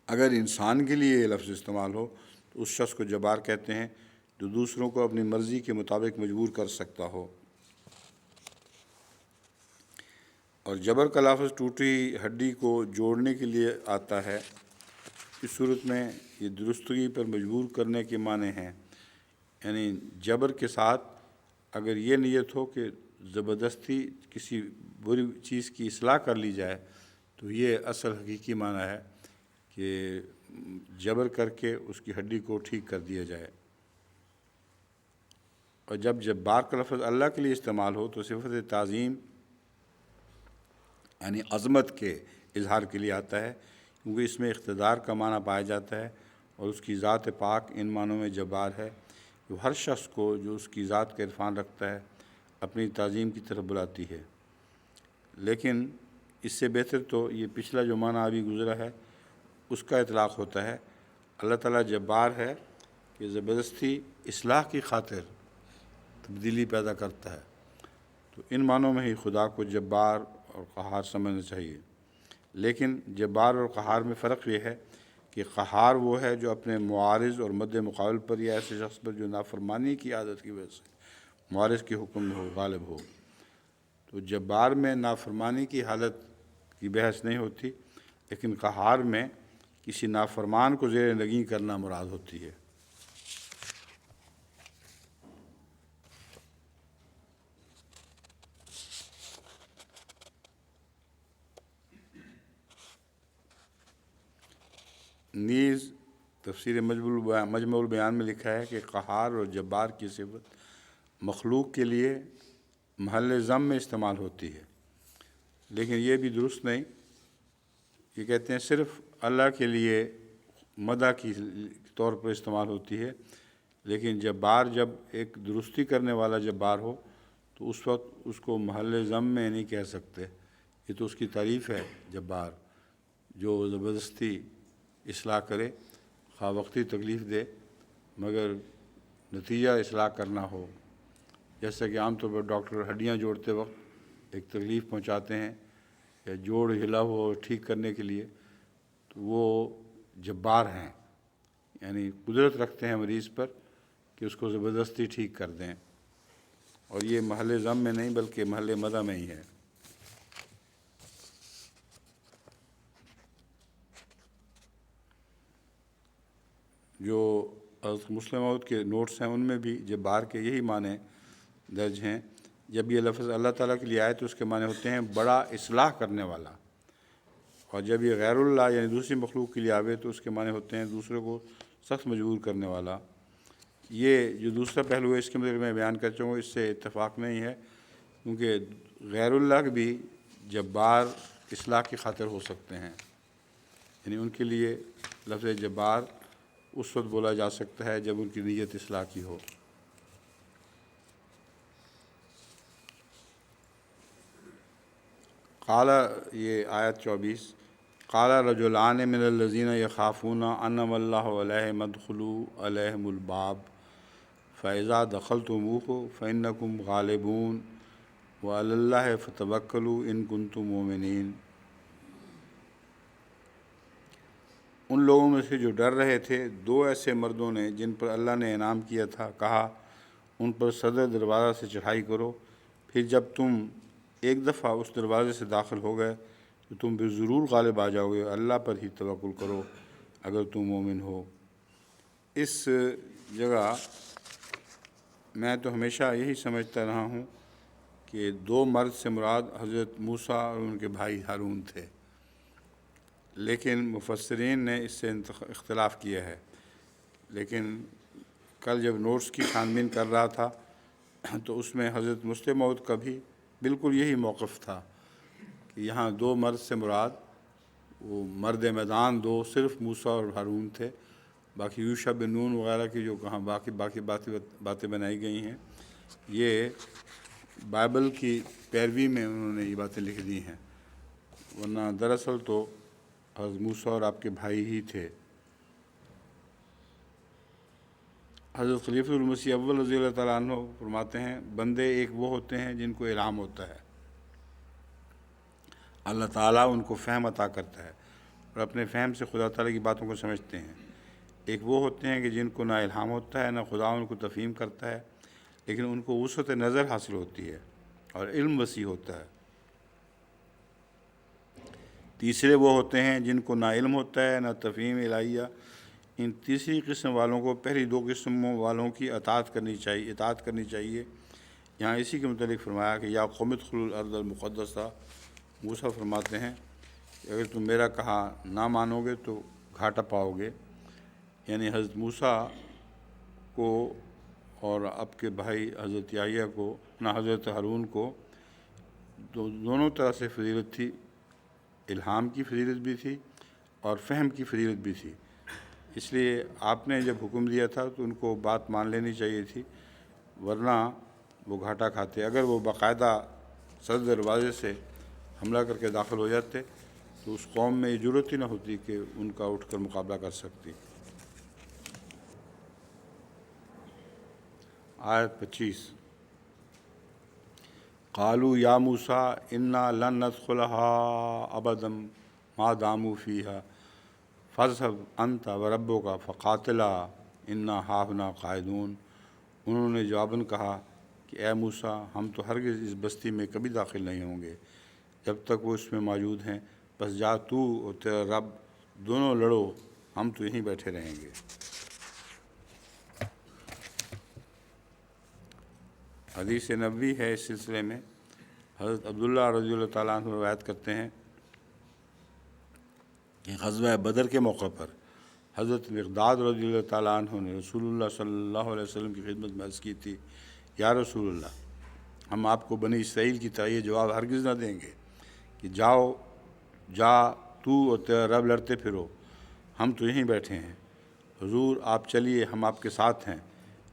اگر انسان کے لیے یہ لفظ استعمال ہو تو اس شخص کو جبار کہتے ہیں جو دوسروں کو اپنی مرضی کے مطابق مجبور کر سکتا ہو۔ اور جبر کا لفظ ٹوٹی ہڈی کو جوڑنے کے لیے آتا ہے، اس صورت میں یہ درستگی پر مجبور کرنے کے معنی ہیں، یعنی جبر کے ساتھ اگر یہ نیت ہو کہ زبردستی کسی بری چیز کی اصلاح کر لی جائے تو یہ اصل حقیقی معنی ہے کہ جبر کر کے اس کی ہڈی کو ٹھیک کر دیا جائے۔ اور جب جبار کا لفظ اللہ کے لیے استعمال ہو تو صفت تعظیم یعنی عظمت کے اظہار کے لیے آتا ہے، کیونکہ اس میں اقتدار کا معنی پایا جاتا ہے اور اس کی ذات پاک ان معنوں میں جبار ہے جو ہر شخص کو جو اس کی ذات کا عرفان رکھتا ہے اپنی تعظیم کی طرف بلاتی ہے۔ لیکن اس سے بہتر تو یہ پچھلا جو معنی ابھی گزرا ہے اس کا اطلاق ہوتا ہے۔ اللہ تعالیٰ جبار ہے کہ زبردستی اصلاح کی خاطر تبدیلی پیدا کرتا ہے، تو ان معنوں میں ہی خدا کو جبار اور قہار سمجھنا چاہیے۔ لیکن جبار اور قہار میں فرق یہ ہے کہ قہار وہ ہے جو اپنے معارض اور مد مقابل پر یا ایسے شخص پر جو نافرمانی کی عادت کی وجہ سے معارض کے حکم میں ہو غالب ہو، تو جبار میں نافرمانی کی حالت کی بحث نہیں ہوتی، لیکن قہار میں کسی نافرمان کو زیر نگین کرنا مراد ہوتی ہے۔ نیز تفسیر مجمع البیان میں لکھا ہے کہ قہار اور جبار کی صفت مخلوق کے لیے محل ذم میں استعمال ہوتی ہے، لیکن یہ بھی درست نہیں۔ یہ کہتے ہیں صرف اللہ کے لیے مدح کی طور پر استعمال ہوتی ہے، لیکن جبار جب ایک درستی کرنے والا جبار ہو تو اس وقت اس کو محل ذم میں نہیں کہہ سکتے، یہ تو اس کی تعریف ہے جبار جو زبردستی اصلاح کرے، خواہ وقتی تکلیف دے مگر نتیجہ اصلاح کرنا ہو۔ جیسا کہ عام طور پر ڈاکٹر ہڈیاں جوڑتے وقت ایک تکلیف پہنچاتے ہیں یا جوڑ ہلا ہو ٹھیک کرنے کے لیے، تو وہ جبار ہیں، یعنی قدرت رکھتے ہیں مریض پر کہ اس کو زبردستی ٹھیک کر دیں، اور یہ محل ذم میں نہیں بلکہ محل مدح میں ہی ہے۔ جو حضرت مسلم موعود کے نوٹس ہیں ان میں بھی جبار کے یہی معنی درج ہیں۔ جب یہ لفظ اللہ تعالیٰ کے لیے آئے تو اس کے معنی ہوتے ہیں بڑا اصلاح کرنے والا، اور جب یہ غیر اللہ یعنی دوسری مخلوق کے لیے آوے تو اس کے معنی ہوتے ہیں دوسروں کو سخت مجبور کرنے والا۔ یہ جو دوسرا پہلو ہے اس کے مطلب میں بیان کر چاہوں گا، اس سے اتفاق نہیں ہے، کیونکہ غیر اللہ بھی جبار اصلاح کی خاطر ہو سکتے ہیں، یعنی ان کے لیے لفظ جبار اس وقت بولا جا سکتا ہے جب ان کی نیت اصلاح کی ہو۔ قال، یہ آیت 24، قال رجلان من الذین یخافون انعم اللہ علیہم ادخلوا علیہم الباب فاذا دخلتموہ فانکم غالبون وعلی اللہ فتوکلوا ان کنتم مؤمنین۔ ان لوگوں میں سے جو ڈر رہے تھے دو ایسے مردوں نے جن پر اللہ نے انعام کیا تھا، کہا ان پر صدر دروازہ سے چڑھائی کرو، پھر جب تم ایک دفعہ اس دروازے سے داخل ہو گئے تو تم بھی ضرور غالب آ جاؤ گے، اللہ پر ہی توکل کرو اگر تم مومن ہو۔ اس جگہ میں تو ہمیشہ یہی سمجھتا رہا ہوں کہ دو مرد سے مراد حضرت موسیٰ اور ان کے بھائی ہارون تھے، لیکن مفسرین نے اس سے اختلاف کیا ہے۔ لیکن کل جب نوٹس کی چھانبین کر رہا تھا تو اس میں حضرت مسلم موعود کا بھی بالکل یہی موقف تھا کہ یہاں دو مرد سے مراد وہ مرد میدان دو صرف موسیٰ اور ہارون تھے، باقی یوشع بن نون وغیرہ کی جو کہاں باقی باتیں بنائی گئی ہیں یہ بائبل کی پیروی میں انہوں نے یہ باتیں لکھ دی ہیں، ورنہ دراصل تو حضرت موسیٰ اور آپ کے بھائی ہی تھے۔ حضرت خلیفۃ المسیح اول رضی اللہ تعالیٰ عنہ فرماتے ہیں بندے ایک وہ ہوتے ہیں جن کو الہام ہوتا ہے، اللہ تعالیٰ ان کو فہم عطا کرتا ہے اور اپنے فہم سے خدا تعالیٰ کی باتوں کو سمجھتے ہیں۔ ایک وہ ہوتے ہیں کہ جن کو نہ الہام ہوتا ہے نہ خدا ان کو تفہیم کرتا ہے، لیکن ان کو وسعت نظر حاصل ہوتی ہے اور علم وسیع ہوتا ہے۔ تیسرے وہ ہوتے ہیں جن کو نہ علم ہوتا ہے نہ تفہیم الہیہ۔ ان تیسری قسم والوں کو پہلی دو قسموں والوں کی اطاعت کرنی چاہیے۔ یہاں اسی کے متعلق فرمایا کہ یا قوم ادخلوا الارض المقدسہ، موسیٰ فرماتے ہیں کہ اگر تم میرا کہا نہ مانو گے تو گھاٹا پاؤ گے، یعنی حضرت موسیٰ کو اور آپ کے بھائی حضرت یحییٰ کو نہ حضرت ہارون کو دونوں طرح سے فضیلت تھی، الہام کی فضیلت بھی تھی اور فہم کی فضیلت بھی تھی۔ اس لیے آپ نے جب حکم دیا تھا تو ان کو بات مان لینی چاہیے تھی، ورنہ وہ گھاٹا کھاتے۔ اگر وہ باقاعدہ صدر دروازے سے حملہ کر کے داخل ہو جاتے تو اس قوم میں یہ ضرورت ہی نہ ہوتی کہ ان کا اٹھ کر مقابلہ کر سکتی۔ آیت 25، قالوا یا موسیٰ انا لن ندخلها ابدا ما داموا فیہا فاذهب انت وربک فقاتلا انا ہاہنا قاعدون۔ انہوں نے جواباً کہا کہ اے موسیٰ ہم تو ہرگز اس بستی میں کبھی داخل نہیں ہوں گے جب تک وہ اس میں موجود ہیں، بس جا تو اور تیرا رب دونوں لڑو، ہم تو یہیں بیٹھے رہیں گے۔ حدیث نبوی ہے اس سلسلے میں، حضرت عبداللہ رضی اللہ تعالیٰ عنہ روایت کرتے ہیں کہ غزوہ بدر کے موقع پر حضرت مقداد رضی اللہ تعالیٰ عنہ نے رسول اللہ صلی اللہ علیہ وسلم کی خدمت میں عرض کی تھی، یا رسول اللہ، ہم آپ کو بنی اسرائیل کی طرح یہ جواب ہرگز نہ دیں گے کہ جا تو اور تیرا رب لڑتے پھرو، ہم تو یہیں بیٹھے ہیں، حضور آپ چلیے ہم آپ کے ساتھ ہیں۔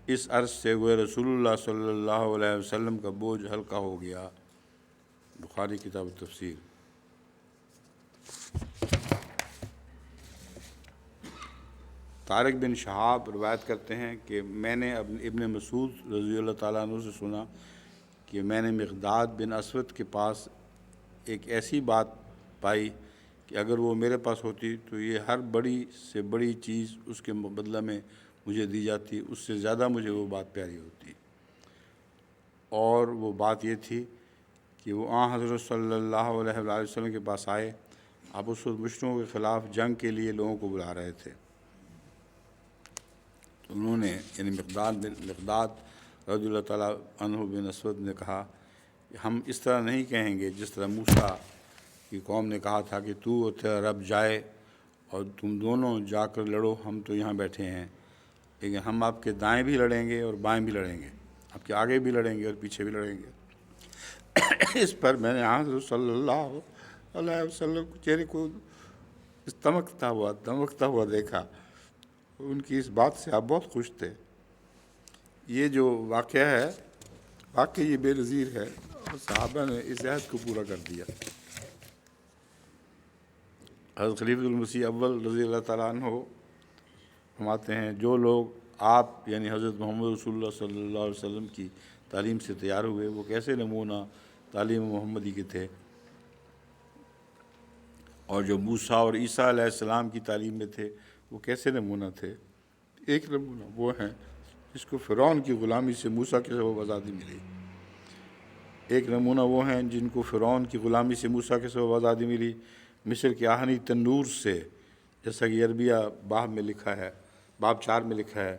اس عرض سے وہ رسول اللہ صلی اللہ علیہ وسلم کا بوجھ ہلکا ہو گیا۔ بخاری کتاب تفسیر۔ طارق بن شہاب روایت کرتے ہیں کہ میں نے ابن مسعود رضی اللہ تعالیٰ عنہ سے سنا کہ میں نے مقداد بن اسود کے پاس ایک ایسی بات پائی کہ اگر وہ میرے پاس ہوتی تو یہ ہر بڑی سے بڑی چیز اس کے بدلہ میں مجھے دی جاتی، اس سے زیادہ مجھے وہ بات پیاری ہوتی، اور وہ بات یہ تھی کہ وہ حضرت صلی اللہ علیہ وآلہ وسلم کے پاس آئے، آپ اس وقت مشرکوں کے خلاف جنگ کے لیے لوگوں کو بلا رہے تھے۔ انہوں نے یعنی مقداد رضی اللہ تعالیٰ عنہ بن اسود نے کہا کہ ہم اس طرح نہیں کہیں گے جس طرح موسیٰ کی قوم نے کہا تھا کہ تو اور تیرا رب جائے اور تم دونوں جا کر لڑو، ہم تو یہاں بیٹھے ہیں، لیکن ہم آپ کے دائیں بھی لڑیں گے اور بائیں بھی لڑیں گے، آپ کے آگے بھی لڑیں گے اور پیچھے بھی لڑیں گے۔ اس پر میں نے حضرت صلی اللہ علیہ وسلم کے چہرے کو دمکتا ہوا دیکھا، ان کی اس بات سے آپ بہت خوش تھے۔ یہ جو واقعہ ہے واقعی یہ بے نظیر ہے، اور صحابہ نے اس عہد کو پورا کر دیا۔ حضرت خلیفۃ المسیح اول رضی اللہ تعالیٰ عنہ فرماتے ہیں جو لوگ آپ یعنی حضرت محمد رسول اللہ صلی اللہ علیہ وسلم کی تعلیم سے تیار ہوئے وہ کیسے نمونہ تعلیم محمدی کے تھے، اور جو موسیٰ اور عیسیٰ علیہ السلام کی تعلیم میں تھے وہ کیسے نمونہ تھے۔ ایک نمونہ وہ ہیں جس کو فرعون کی غلامی سے موسیٰ کے سبب آزادی ملی، ایک نمونہ وہ ہیں جن کو فرعون کی غلامی سے موسیٰ کے سبب آزادی ملی مصر کے آہنی تنور سے، جیسا کہ عربیہ باب 4 میں لکھا ہے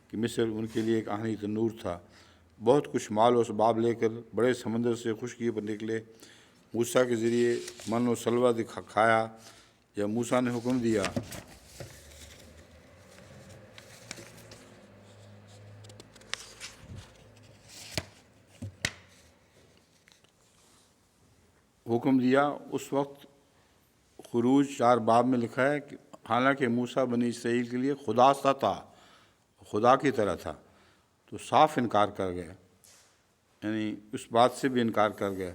کہ مصر ان کے لیے ایک آہنی تنور تھا۔ بہت کچھ مال و اسباب لے کر بڑے سمندر سے خشکی پر نکلے، موسیٰ کے ذریعے من و سلوہ کھایا، یا موسیٰ نے حکم دیا اس وقت خروج 4 باب میں لکھا ہے کہ حالانکہ موسیٰ بنی اسرائیل کے لیے خدا سا تھا، خدا کی طرح تھا، تو صاف انکار کر گئے، یعنی اس بات سے بھی انکار کر گئے۔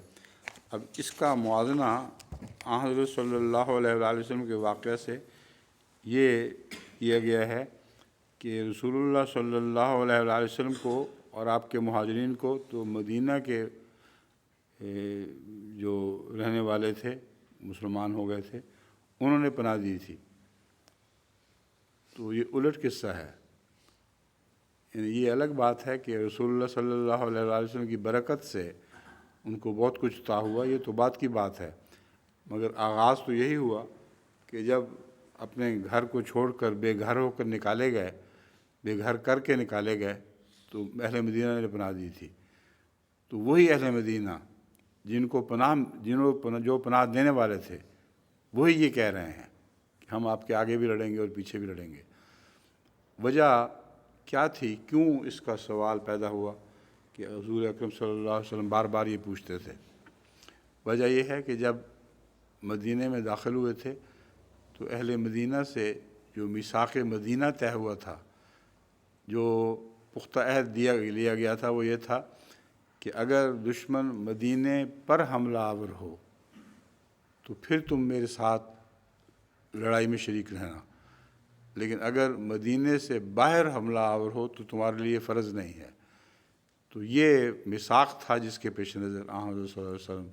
اب اس کا موازنہ حضرت صلی اللہ علیہ وآلہ وسلم کے واقعہ سے یہ کیا گیا ہے کہ رسول اللہ صلی اللہ علیہ وآلہ وسلم کو اور آپ کے مہاجرین کو تو مدینہ کے جو رہنے والے تھے مسلمان ہو گئے تھے انہوں نے پناہ دی تھی، تو یہ الٹ قصہ ہے۔ یعنی یہ الگ بات ہے کہ رسول اللہ صلی اللہ علیہ وآلہ وسلم کی برکت سے ان کو بہت کچھ عطا ہوا، یہ تو بات کی بات ہے، مگر آغاز تو یہی ہوا کہ جب اپنے گھر کو چھوڑ کر بے گھر ہو کر نکالے گئے، بے گھر کر کے نکالے گئے، تو اہل مدینہ نے پناہ دی تھی۔ تو وہی اہل مدینہ جو پناہ دینے والے تھے وہی یہ کہہ رہے ہیں کہ ہم آپ کے آگے بھی لڑیں گے اور پیچھے بھی لڑیں گے۔ وجہ کیا تھی، کیوں اس کا سوال پیدا ہوا کہ حضور اکرم صلی اللہ علیہ وسلم بار بار یہ پوچھتے تھے؟ وجہ یہ ہے کہ جب مدینہ میں داخل ہوئے تھے تو اہل مدینہ سے جو میثاق مدینہ طے ہوا تھا، جو پختہ عہد لیا گیا تھا، وہ یہ تھا کہ اگر دشمن مدینہ پر حملہ آور ہو تو پھر تم میرے ساتھ لڑائی میں شریک رہنا، لیکن اگر مدینہ سے باہر حملہ آور ہو تو تمہارے لیے فرض نہیں ہے۔ تو یہ میثاق تھا جس کے پیش نظر حضرت صلی اللہ علیہ وسلم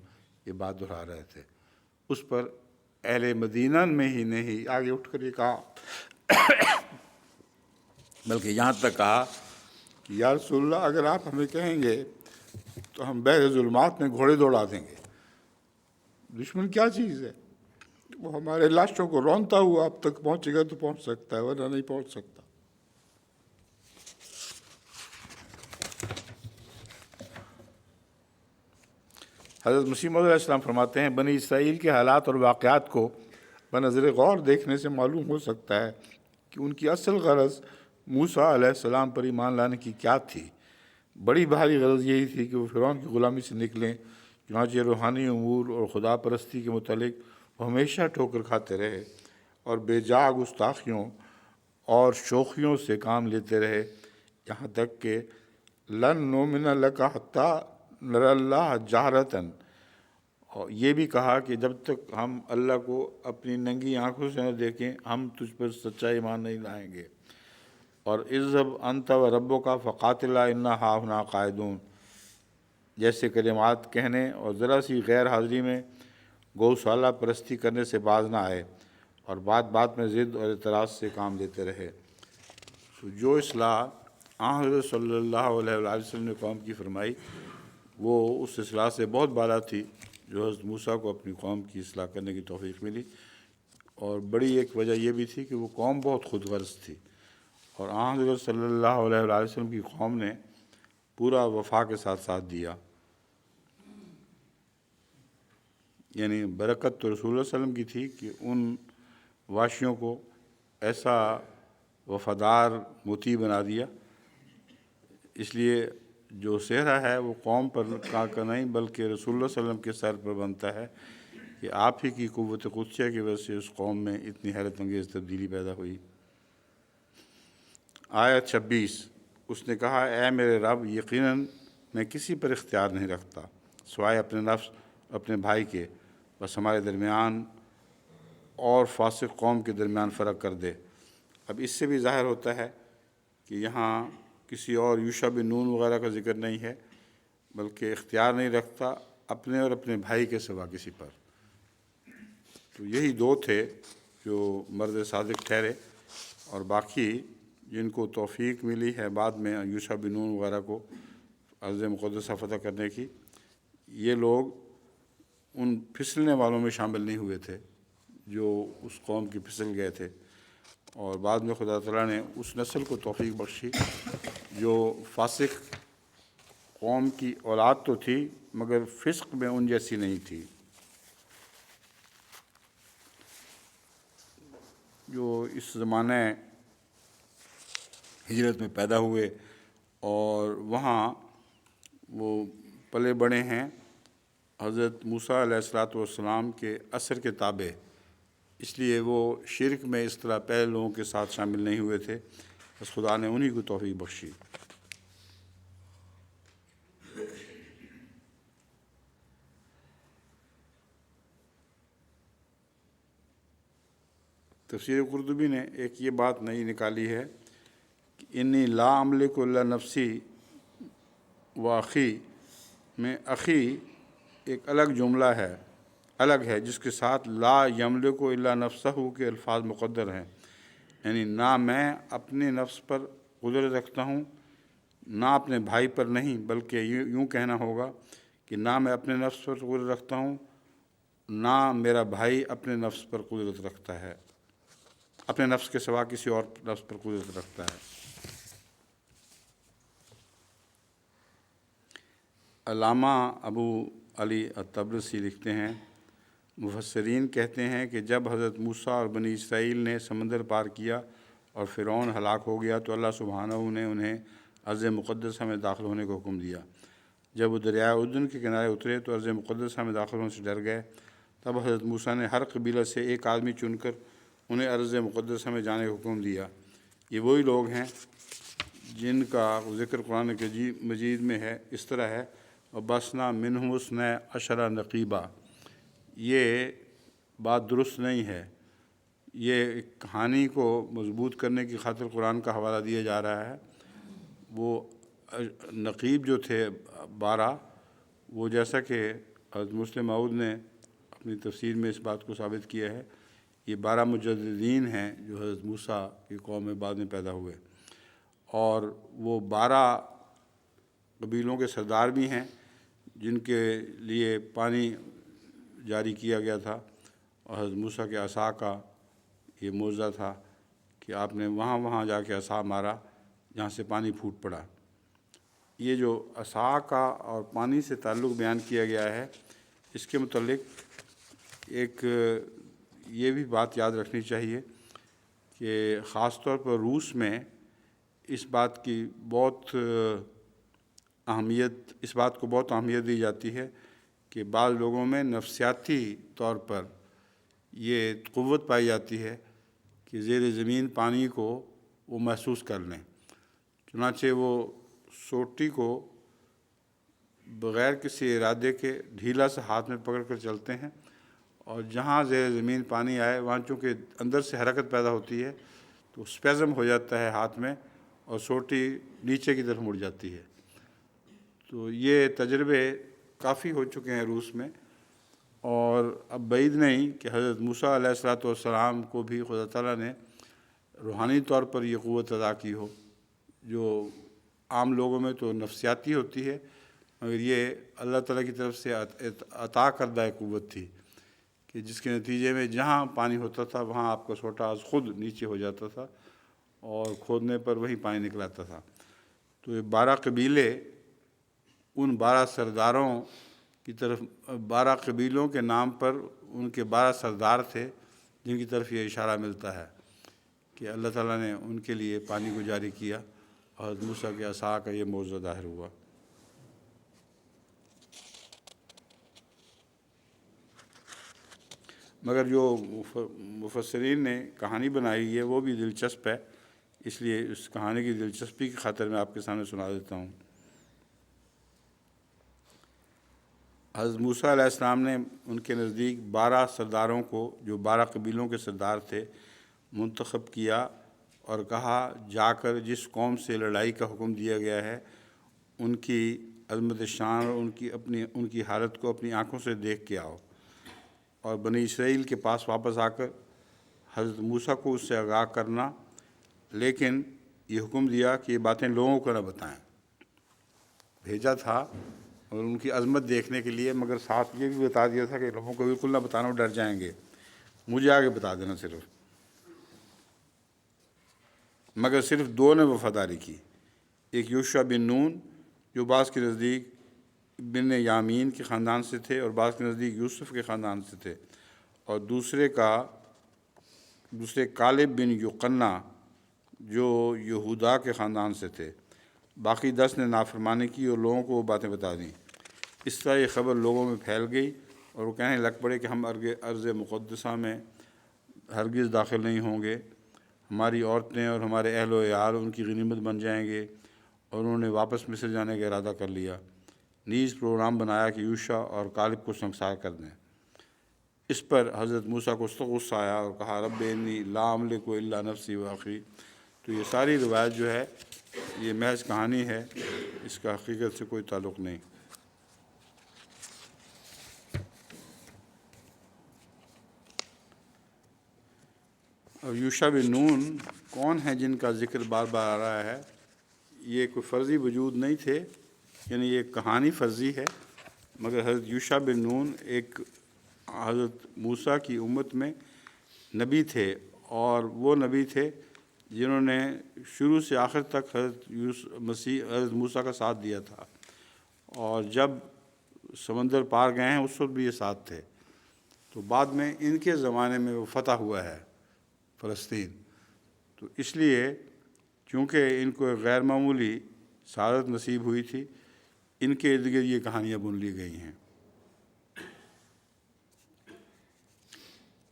یہ بات دہرا رہے تھے۔ اس پر اہل مدینہ میں ہی نہیں آگے اٹھ کر یہ کہا، بلکہ یہاں تک کہا کہ یا رسول اللہ اگر آپ ہمیں کہیں گے تو ہم بحر ظلمات میں گھوڑے دوڑا دیں گے۔ دشمن کیا چیز ہے؟ وہ ہمارے لاشوں کو رونتا ہوا اب تک پہنچے گا تو پہنچ سکتا ہے، ورنہ نہیں پہنچ سکتا۔ حضرت مسیح موعود علیہ السلام فرماتے ہیں بنی اسرائیل کے حالات اور واقعات کو بنظر غور دیکھنے سے معلوم ہو سکتا ہے کہ ان کی اصل غرض موسیٰ علیہ السلام پر ایمان لانے کی کیا تھی۔ بڑی بھاری غرض یہی تھی کہ وہ فرعون کی غلامی سے نکلیں، چنانچہ روحانی امور اور خدا پرستی کے متعلق وہ ہمیشہ ٹھوکر کھاتے رہے اور بے جا گستاخیوں اور شوخیوں سے کام لیتے رہے، یہاں تک کہ لن نؤمن لک حتی نری اللہ جہرتاً، اور یہ بھی کہا کہ جب تک ہم اللہ کو اپنی ننگی آنکھوں سے نہ دیکھیں ہم تجھ پر سچا ایمان نہیں لائیں گے۔ اور اذهب انت وربک فقاتلا انا ہاہنا قاعدون جیسے کلمات کہنے اور ذرا سی غیر حاضری میں گوشالہ پرستی کرنے سے باز نہ آئے، اور بات بات میں ضد اور اعتراض سے کام لیتے رہے۔ تو جو اصلاح حضرت صلی اللہ علیہ وآلہ وسلم نے قوم کی فرمائی وہ اس اصلاح سے بہت بالا تھی جو حضرت موسیٰ کو اپنی قوم کی اصلاح کرنے کی توفیق ملی، اور بڑی ایک وجہ یہ بھی تھی کہ وہ قوم بہت خود غرض تھی، اور آن حضرت صلی اللہ علیہ وسلم کی قوم نے پورا وفا کے ساتھ ساتھ دیا، یعنی برکت تو رسول اللہ صلی اللہ علیہ وسلم کی تھی کہ ان واشیوں کو ایسا وفادار مطیع بنا دیا۔ اس لیے جو صحرا ہے وہ قوم پر کا نہیں بلکہ رسول اللہ صلی اللہ علیہ وسلم کے سر پر بنتا ہے کہ آپ ہی کی قوت قدسیہ کی وجہ سے اس قوم میں اتنی حیرت انگیز تبدیلی پیدا ہوئی۔ آیت 26، اس نے کہا اے میرے رب، یقیناً میں کسی پر اختیار نہیں رکھتا سوائے اپنے نفس اپنے بھائی کے، بس ہمارے درمیان اور فاسق قوم کے درمیان فرق کر دے۔ اب اس سے بھی ظاہر ہوتا ہے کہ یہاں کسی اور یوشع بن نون وغیرہ کا ذکر نہیں ہے، بلکہ اختیار نہیں رکھتا اپنے اور اپنے بھائی کے سوا کسی پر۔ تو یہی دو تھے جو مرد صادق ٹھہرے، اور باقی جن کو توفیق ملی ہے بعد میں یوشع بن نون وغیرہ کو ارض مقدسہ فتح کرنے کی، یہ لوگ ان پھسلنے والوں میں شامل نہیں ہوئے تھے جو اس قوم کی پھسل گئے تھے، اور بعد میں خدا تعالیٰ نے اس نسل کو توفیق بخشی جو فاسق قوم کی اولاد تو تھی مگر فسق میں ان جیسی نہیں تھی، جو اس زمانہ ہجرت میں پیدا ہوئے اور وہاں وہ پلے بڑے ہیں حضرت موسیٰ علیہ السلام کے اثر کے تابع، اس لیے وہ شرک میں اس طرح پہلے لوگوں کے ساتھ شامل نہیں ہوئے تھے، بس خدا نے انہی کو توفیق بخشی۔ تفسیر قرطبی نے ایک یہ بات نئی نکالی ہے کہ انی لا املک الا نفسی و اخی میں اخی ایک الگ جملہ ہے، الگ ہے، جس کے ساتھ لا یملک الا نفسہ کے الفاظ مقدر ہیں، یعنی نہ میں اپنے نفس پر قدرت رکھتا ہوں نہ اپنے بھائی پر نہیں، بلکہ یوں کہنا ہوگا کہ نہ میں اپنے نفس پر قدرت رکھتا ہوں نہ میرا بھائی اپنے نفس پر قدرت رکھتا ہے، اپنے نفس کے سوا کسی اور نفس پر قدرت رکھتا ہے۔ علامہ ابو علی الطبرسی لکھتے ہیں، مفسرین کہتے ہیں کہ جب حضرت موسیٰ اور بنی اسرائیل نے سمندر پار کیا اور فرعون ہلاک ہو گیا تو اللہ سبحانہ نے انہیں ارض مقدسہ میں داخل ہونے کا حکم دیا۔ جب وہ دریائے اردن کے کنارے اترے تو ارض مقدسہ میں داخل ہونے سے ڈر گئے، تب حضرت موسیٰ نے ہر قبیلہ سے ایک آدمی چن کر انہیں ارض مقدسہ میں جانے کا حکم دیا۔ یہ وہی لوگ ہیں جن کا ذکر قرآن مجید میں ہے، اس طرح ہے وَبَعَثْنَا مِنْهُمُ اثْنَیْ عَشَرَ نَقِیبًا۔ یہ بات درست نہیں ہے، یہ ایک کہانی کو مضبوط کرنے کی خاطر قرآن کا حوالہ دیا جا رہا ہے۔ وہ نقیب جو تھے 12، وہ جیسا کہ حضرت مسلم موعود نے اپنی تفسیر میں اس بات کو ثابت کیا ہے، یہ 12 مجددین ہیں جو حضرت موسیٰ کی قوم میں بعد میں پیدا ہوئے، اور وہ 12 قبیلوں کے سردار بھی ہیں جن کے لیے پانی جاری کیا گیا تھا، اور حضرت موسیٰ کے عصا کا یہ معجزہ تھا کہ آپ نے وہاں جا کے عصا مارا جہاں سے پانی پھوٹ پڑا۔ یہ جو عصا کا اور پانی سے تعلق بیان کیا گیا ہے، اس کے متعلق ایک یہ بھی بات یاد رکھنی چاہیے کہ خاص طور پر روس میں اس بات کو بہت اہمیت دی جاتی ہے کہ بعض لوگوں میں نفسیاتی طور پر یہ قوت پائی جاتی ہے کہ زیر زمین پانی کو وہ محسوس کر لیں، چنانچہ وہ سوٹی کو بغیر کسی ارادے کے ڈھیلا سے ہاتھ میں پکڑ کر چلتے ہیں، اور جہاں زیر زمین پانی آئے وہاں چونکہ اندر سے حرکت پیدا ہوتی ہے تو سپیزم ہو جاتا ہے ہاتھ میں اور سوٹی نیچے کی طرف مڑ جاتی ہے۔ تو یہ تجربے کافی ہو چکے ہیں روس میں، اور اب بعید نہیں کہ حضرت موسیٰ علیہ السلام کو بھی خدا تعالیٰ نے روحانی طور پر یہ قوت عطا کی ہو، جو عام لوگوں میں تو نفسیاتی ہوتی ہے، مگر یہ اللہ تعالیٰ کی طرف سے عطا کردہ ایک قوت تھی کہ جس کے نتیجے میں جہاں پانی ہوتا تھا وہاں آپ کا سوٹا از خود نیچے ہو جاتا تھا، اور کھودنے پر وہی پانی نکلاتا تھا۔ تو یہ 12 قبیلے ان 12 سرداروں کی طرف، 12 قبیلوں کے نام پر ان کے 12 سردار تھے جن کی طرف یہ اشارہ ملتا ہے کہ اللہ تعالیٰ نے ان کے لیے پانی کو جاری کیا اور حضرت موسیٰ کے عصا کا یہ معجزہ ظاہر ہوا۔ مگر جو مفسرین نے کہانی بنائی ہے وہ بھی دلچسپ ہے، اس لیے اس کہانی کی دلچسپی کی خاطر میں آپ کے سامنے سنا دیتا ہوں۔ حضرت موسیٰ علیہ السلام نے ان کے نزدیک 12 سرداروں کو، جو 12 قبیلوں کے سردار تھے، منتخب کیا اور کہا جا کر جس قوم سے لڑائی کا حکم دیا گیا ہے ان کی عظمت شان اور ان کی حالت کو اپنی آنکھوں سے دیکھ کے آؤ، اور بنی اسرائیل کے پاس واپس آ کر حضرت موسیٰ کو اس سے آگاہ کرنا، لیکن یہ حکم دیا کہ یہ باتیں لوگوں کو نہ بتائیں۔ بھیجا تھا اور ان کی عظمت دیکھنے کے لیے، مگر ساتھ یہ بھی بتا دیا تھا کہ لوگوں کو بالکل نہ بتانا، وہ ڈر جائیں گے، مجھے آگے بتا دینا صرف۔ مگر صرف 2 نے وفاداری کی، ایک یوشع بن نون جو بعض کے نزدیک بن یامین کے خاندان سے تھے اور بعض کے نزدیک یوسف کے خاندان سے تھے، اور دوسرے کالب بن یقنہ جو یہودا کے خاندان سے تھے۔ باقی 10 نے نافرمانی کی اور لوگوں کو وہ باتیں بتا دیں۔ اس طرح یہ خبر لوگوں میں پھیل گئی اور وہ کہنے لگ پڑے کہ ہم ارض مقدسہ میں ہرگز داخل نہیں ہوں گے، ہماری عورتیں اور ہمارے اہل و عیال ان کی غنیمت بن جائیں گے، اور انہوں نے واپس مصر جانے کا ارادہ کر لیا۔ نیز پروگرام بنایا کہ یوشع اور کالب کو سنگسار کر دیں۔ اس پر حضرت موسیٰ کو سخت غصہ آیا اور کہا رب انی لا املک الا نفسی و اخی۔ تو یہ ساری روایت جو ہے یہ محض کہانی ہے، اس کا حقیقت سے کوئی تعلق نہیں۔ اور یوشع بن نون کون ہیں جن کا ذکر بار بار آ رہا ہے؟ یہ کوئی فرضی وجود نہیں تھے، یعنی یہ کہانی فرضی ہے، مگر حضرت یوشع بن نون ایک حضرت موسیٰ کی امت میں نبی تھے، اور وہ نبی تھے جنہوں نے شروع سے آخر تک حضرت موسیٰ کا ساتھ دیا تھا، اور جب سمندر پار گئے ہیں اس وقت بھی یہ ساتھ تھے۔ تو بعد میں ان کے زمانے میں وہ فتح ہوا ہے فلسطین، تو اس لیے چونکہ ان کو غیر معمولی سعادت نصیب ہوئی تھی، ان کے ارد گرد یہ کہانیاں بن لی گئی ہیں۔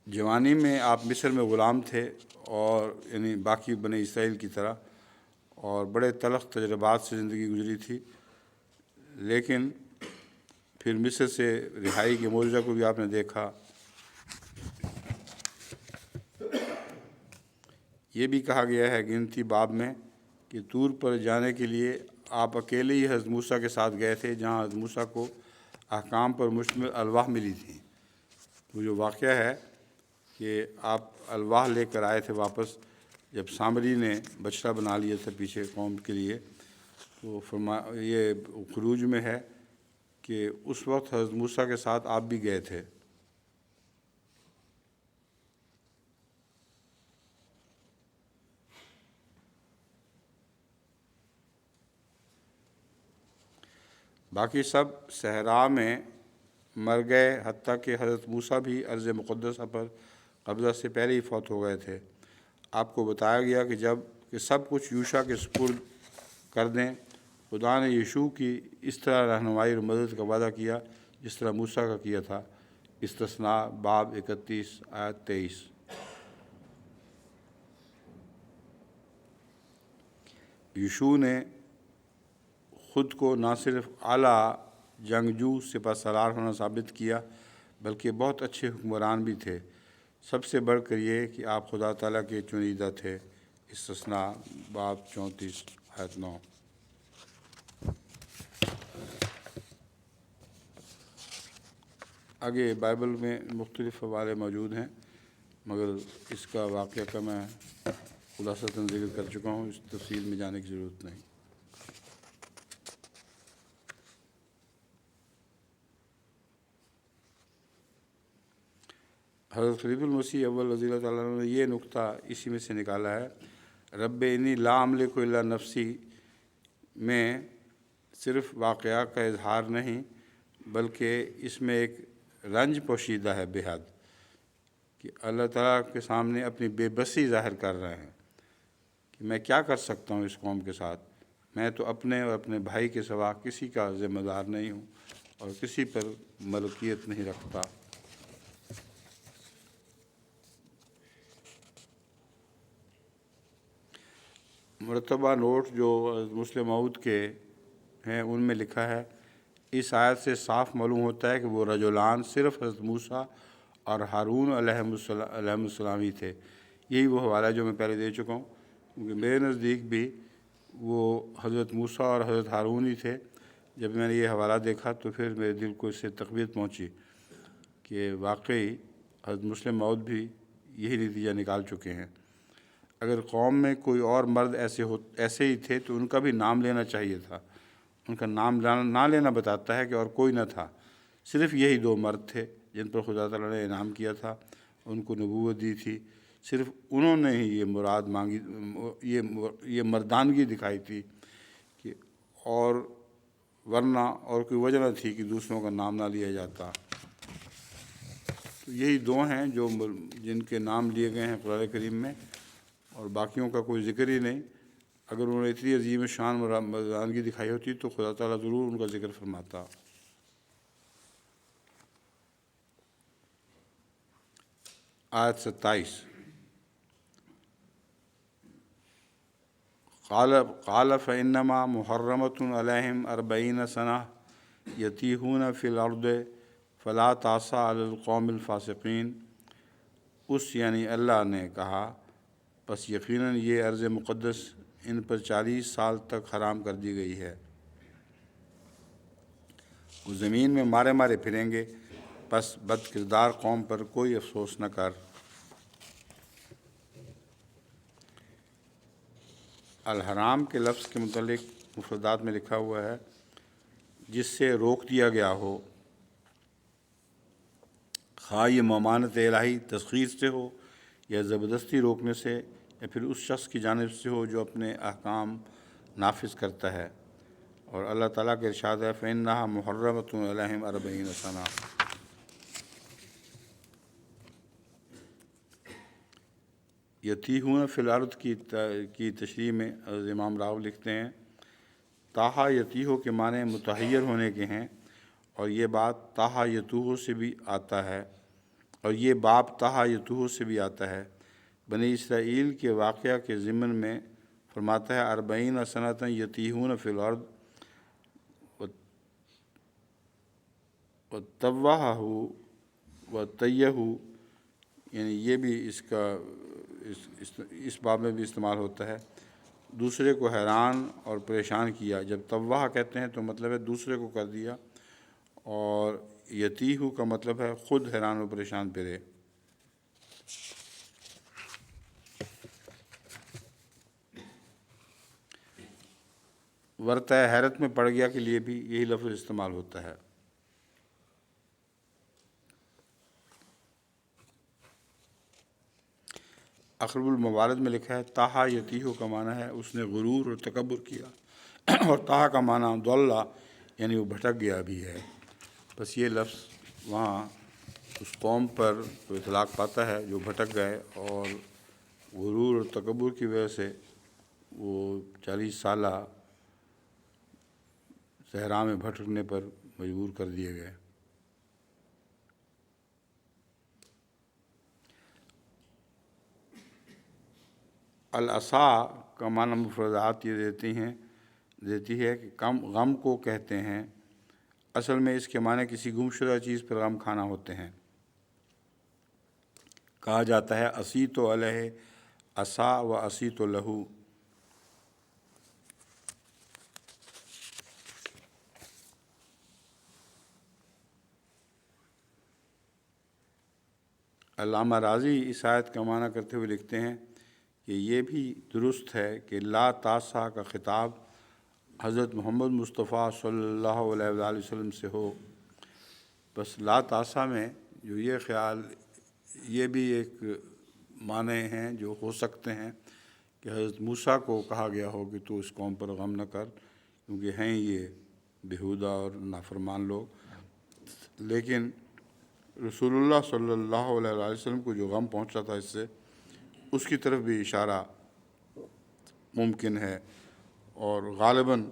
جوانی میں آپ مصر میں غلام تھے، اور یعنی باقی بنی اسرائیل کی طرح، اور بڑے تلخ تجربات سے زندگی گزری تھی، لیکن پھر مصر سے رہائی کے معجزہ کو بھی آپ نے دیکھا۔ یہ بھی کہا گیا ہے گنتی باب میں کہ طور پر جانے کے لیے آپ اکیلے ہی حضرت موسیٰ کے ساتھ گئے تھے، جہاں حضرت موسیٰ کو احکام پر مشتمل الواح ملی تھی۔ تو جو واقعہ ہے کہ آپ الواح لے کر آئے تھے واپس، جب سامری نے بچڑا بنا لیا تھا پیچھے قوم کے لیے، تو یہ خروج میں ہے کہ اس وقت حضرت موسیٰ کے ساتھ آپ بھی گئے تھے۔ باقی سب صحرا میں مر گئے، حتیٰ کہ حضرت موسیٰ بھی ارض مقدسہ پر قبضہ سے پہلے ہی فوت ہو گئے تھے۔ آپ کو بتایا گیا کہ سب کچھ یوشع کے سپرد کر دیں۔ خدا نے یشوع کی اس طرح رہنمائی اور مدد کا وعدہ کیا جس طرح موسیٰ کا کیا تھا۔ استثناء باب 31 آیت 23۔ یشوع نے خود کو نہ صرف اعلیٰ جنگجو سپہ سالار ہونا ثابت کیا، بلکہ بہت اچھے حکمران بھی تھے، سب سے بڑھ کر یہ کہ آپ خدا تعالیٰ کے چنیدہ تھے۔ استثناء باب 34 آیت 9۔ آگے بائبل میں مختلف حوالے موجود ہیں، مگر اس کا واقعہ کا میں خلاصتاً ذکر کر چکا ہوں، اس تفصیل میں جانے کی ضرورت نہیں۔ حضرت خلیفہ المسیح اول رضی اللہ تعالیٰ عنہ نے یہ نقطہ اسی میں سے نکالا ہے، رب انی لا املک الا نفسی میں صرف واقعہ کا اظہار نہیں بلکہ اس میں ایک رنج پوشیدہ ہے بے حد، کہ اللہ تعالیٰ کے سامنے اپنی بے بسی ظاہر کر رہے ہیں کہ میں کیا کر سکتا ہوں اس قوم کے ساتھ، میں تو اپنے اور اپنے بھائی کے سوا کسی کا ذمہ دار نہیں ہوں اور کسی پر ملکیت نہیں رکھتا۔ مرتبہ نوٹ جو مسلم موعود کے ہیں ان میں لکھا ہے، اس آیت سے صاف معلوم ہوتا ہے کہ وہ رجلان صرف حضرت موسیٰ اور ہارون علیہ السلام ہی تھے۔ یہی وہ حوالہ جو میں پہلے دے چکا ہوں، کیونکہ میرے نزدیک بھی وہ حضرت موسیٰ اور حضرت ہارون ہی تھے۔ جب میں نے یہ حوالہ دیکھا تو پھر میرے دل کو اس سے تقویت پہنچی کہ واقعی حضرت مسلم موعود بھی یہی نتیجہ نکال چکے ہیں۔ اگر قوم میں کوئی اور مرد ایسے ہی تھے تو ان کا بھی نام لینا چاہیے تھا۔ ان کا نام نہ لینا بتاتا ہے کہ اور کوئی نہ تھا، صرف یہی دو مرد تھے جن پر خدا تعالیٰ نے انعام کیا تھا، ان کو نبوت دی تھی، صرف انہوں نے ہی یہ مراد مانگی، یہ مردانگی دکھائی تھی کہ اور ورنہ اور کوئی وجہ نہ تھی کہ دوسروں کا نام نہ لیا جاتا۔ تو یہی دو ہیں جن کے نام لیے گئے ہیں قرآن کریم میں، اور باقیوں کا کوئی ذکر ہی نہیں۔ اگر انہوں نے اتنی عظیم شان مردانگی دکھائی ہوتی تو خدا تعالیٰ ضرور ان کا ذکر فرماتا۔ آیت 27، قال فإنما محرمة علیہم 40 سنہ یتیہون فی الارض فلا تعص علی القوم الفاسقین۔ اس یعنی اللہ نے کہا، پس یقیناً یہ ارض مقدس ان پر 40 سال تک حرام کر دی گئی ہے، وہ زمین میں مارے مارے پھریں گے، پس بد کردار قوم پر کوئی افسوس نہ کر۔ الحرام کے لفظ کے متعلق مفردات میں لکھا ہوا ہے، جس سے روک دیا گیا ہو، خواہ یہ ممانعت الہی تسخیر سے ہو یا زبردستی روکنے سے، یا پھر اس شخص کی جانب سے ہو جو اپنے احکام نافذ کرتا ہے۔ اور اللہ تعالیٰ کے ارشاد ہے، فإنہا محرمۃ علیہم 40 سنہ۔ یتیہون فی الارض کی تشریح میں امام راو لکھتے ہیں، تاہا یتیہو کے معنی متحیر ہونے کے ہیں، اور یہ بات تاہا یتوہو سے بھی آتا ہے، اور یہ باب تاہا یتوہو سے بھی آتا ہے۔ بنی اسرائیل کے واقعہ کے ضمن میں فرماتا ہے، 40 سنۃ یتیہون فی الارض وطوہہ وطیہہ، یعنی یہ بھی اس باب میں بھی استعمال ہوتا ہے، دوسرے کو حیران اور پریشان کیا۔ جب طوّہ کہتے ہیں تو مطلب ہے دوسرے کو کر دیا، اور یتیہو کا مطلب ہے خود حیران و پریشان پھرے۔ ورطہ حیرت میں پڑ گیا کے لیے بھی یہی لفظ استعمال ہوتا ہے۔ اقرب الموارد میں لکھا ہے، تاہا یتیہو کا معنی ہے اس نے غرور اور تکبر کیا، اور تاہا کا معنی ضلّ یعنی وہ بھٹک گیا بھی ہے۔ بس یہ لفظ وہاں اس قوم پر تو اطلاق پاتا ہے جو بھٹک گئے اور غرور اور تکبر کی وجہ سے وہ 40 سالہ صحرا میں بھٹکنے پر مجبور کر دیے گئے۔ العصا کا معنی مفردات یہ دیتی ہے کہ غم کو کہتے ہیں۔ اصل میں اس کے معنی کسی گمشدہ چیز پر غم کھانا ہوتے ہیں۔ کہا جاتا ہے، اسیت علیہ عصا و اسیت لہو۔ علامہ راضی اس آیت کا معنی کرتے ہوئے لکھتے ہیں کہ یہ بھی درست ہے کہ لا تاسا کا خطاب حضرت محمد مصطفیٰ صلی اللہ علیہ وآلہ وسلم سے ہو۔ بس لا تاسا میں جو یہ خیال، یہ بھی ایک معنی ہیں جو ہو سکتے ہیں کہ حضرت موسیٰ کو کہا گیا ہو کہ تو اس قوم پر غم نہ کر کیونکہ ہیں یہ بیہودہ اور نافرمان لوگ، لیکن رسول اللہ صلی اللہ علیہ وسلم کو جو غم پہنچا تھا اس سے، اس کی طرف بھی اشارہ ممکن ہے، اور غالباً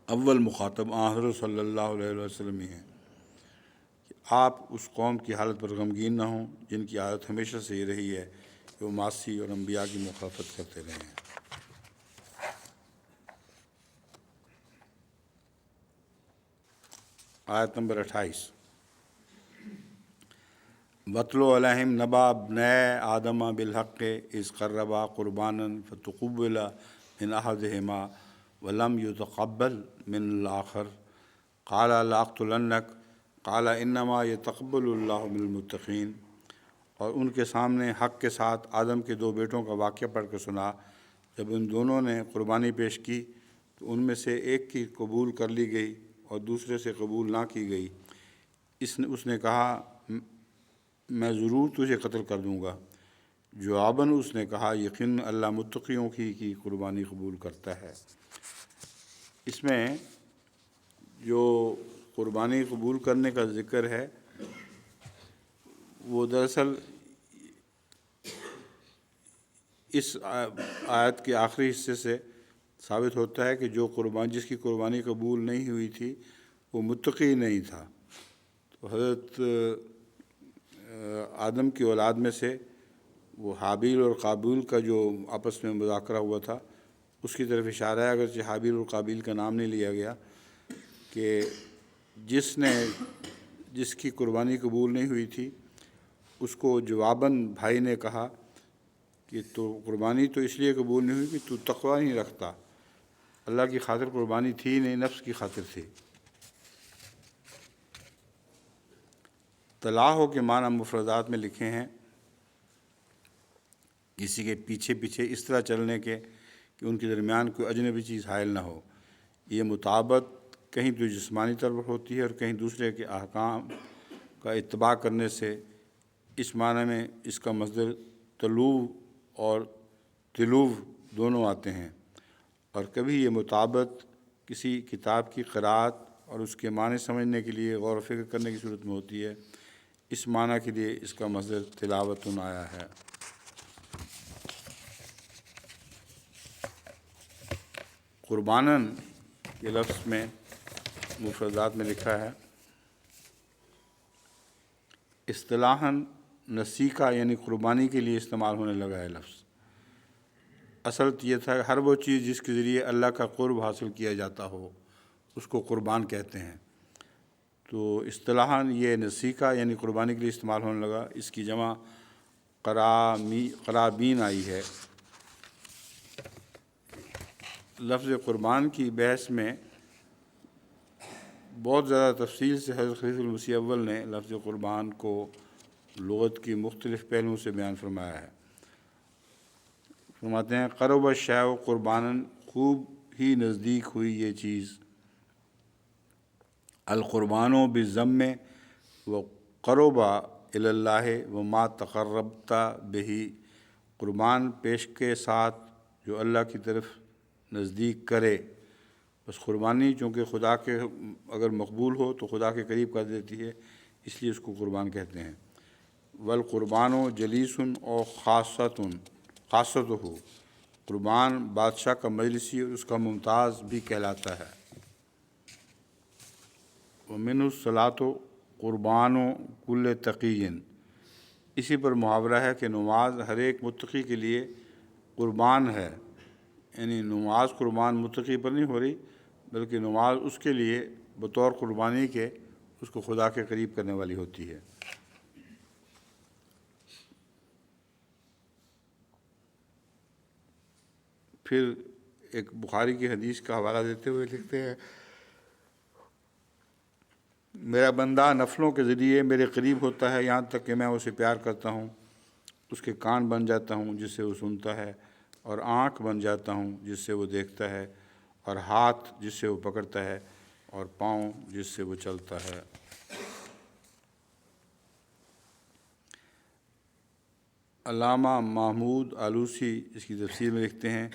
اول مخاطب حضرت صلی اللہ علیہ وسلم ہی ہیں کہ آپ اس قوم کی حالت پر غمگین نہ ہوں جن کی عادت ہمیشہ سے یہ رہی ہے کہ وہ معاصی اور انبیاء کی مخالفت کرتے رہے ہیں۔ آیت نمبر 28، وَاتْلُ عَلَيْهِمْ نَبَأَ ابْنَيْ آدَمَ بِالْحَقِّ إِذْ قَرَّبَا قُرْبَانًا فَتُقُبِّلَ مِنْ أَحَدِهِمَا وَلَمْ يُتَقَبَّلْ مِنَ الْآخَرِ قَالَ لَأَقْتُلَنَّكَ قَالَ إِنَّمَا يَتَقَبَّلُ اللَّهُ مِنَ الْمُتَّقِينَ۔ اور ان کے سامنے حق کے ساتھ آدم کے 2 بیٹوں کا واقعہ پڑھ کر سنا۔ جب ان دونوں نے قربانی پیش کی تو ان میں سے ایک کی قبول کر لی گئی اور دوسرے سے قبول نہ کی گئی۔ اس نے کہا میں ضرور تجھے قتل کر دوں گا۔ جواباً اس نے کہا یقیناً اللہ متقیوں کی قربانی قبول کرتا ہے۔ اس میں جو قربانی قبول کرنے کا ذکر ہے وہ دراصل اس آیت کے آخری حصے سے ثابت ہوتا ہے کہ جس کی قربانی قبول نہیں ہوئی تھی وہ متقی نہیں تھا۔ تو حضرت آدم کی اولاد میں سے وہ حابیل اور قابیل کا جو آپس میں مذاکرہ ہوا تھا اس کی طرف اشارہ ہے، اگرچہ حابیل اور قابیل کا نام نہیں لیا گیا، کہ جس کی قربانی قبول نہیں ہوئی تھی اس کو جواباً بھائی نے کہا کہ تو قربانی تو اس لیے قبول نہیں ہوئی کہ تو تقوی نہیں رکھتا، اللہ کی خاطر قربانی تھی نہیں، نفس کی خاطر تھی۔ تلاہو کے معنی مفردات میں لکھے ہیں کسی کے پیچھے اس طرح چلنے کے کہ ان کے درمیان کوئی اجنبی چیز حائل نہ ہو۔ یہ مطابقت کہیں تو جسمانی طور پر ہوتی ہے اور کہیں دوسرے کے احکام کا اتباع کرنے سے۔ اس معنی میں اس کا مصدر تلوو اور تلوو دونوں آتے ہیں، اور کبھی یہ مطابقت کسی کتاب کی قراءت اور اس کے معنی سمجھنے کے لیے غور و فکر کرنے کی صورت میں ہوتی ہے۔ اس معنی کے لیے اس کا مصدر تلاوتن آیا ہے۔ قرباناً یہ لفظ میں مفردات میں لکھا ہے اصطلاحاً نسیکہ یعنی قربانی کے لیے استعمال ہونے لگا ہے لفظ۔ اصل یہ تھا ہر وہ چیز جس کے ذریعے اللہ کا قرب حاصل کیا جاتا ہو اس کو قربان کہتے ہیں۔ تو اصطلاحاً یہ نسیکہ یعنی قربانی کے لیے استعمال ہونے لگا۔ اس کی جمع قرابین آئی ہے۔ لفظ قربان کی بحث میں بہت زیادہ تفصیل سے حضرت خلیفۃ المسیح اول نے لفظ قربان کو لغت کی مختلف پہلوؤں سے بیان فرمایا ہے۔ فرماتے ہیں قرب الشیء قرباناً، خوب ہی نزدیک ہوئی یہ چیز۔ القربان بالضم وقرب الی اللہ وما تقربت بہ، قربان پیش کے ساتھ جو اللہ کی طرف نزدیک کرے۔ بس قربانی چونکہ خدا کے اگر مقبول ہو تو خدا کے قریب کر دیتی ہے، اس لیے اس کو قربان کہتے ہیں۔ والقربان جلیس اور خاصتہ، قربان بادشاہ کا مجلسی اور اس کا ممتاز بھی کہلاتا ہے۔ ومن الصلاۃ قربان کل تقی، اسی پر محاورہ ہے کہ نماز ہر ایک متقی کے لیے قربان ہے، یعنی نماز قربان متقی پر نہیں ہو رہی بلکہ نماز اس کے لیے بطور قربانی کے اس کو خدا کے قریب کرنے والی ہوتی ہے۔ پھر ایک بخاری کی حدیث کا حوالہ دیتے ہوئے لکھتے ہیں میرا بندہ نفلوں کے ذریعے میرے قریب ہوتا ہے یہاں تک کہ میں اسے پیار کرتا ہوں، اس کے کان بن جاتا ہوں جس سے وہ سنتا ہے، اور آنکھ بن جاتا ہوں جس سے وہ دیکھتا ہے، اور ہاتھ جس سے وہ پکڑتا ہے، اور پاؤں جس سے وہ چلتا ہے۔ علامہ محمود آلوسی اس کی تفسیر میں لکھتے ہیں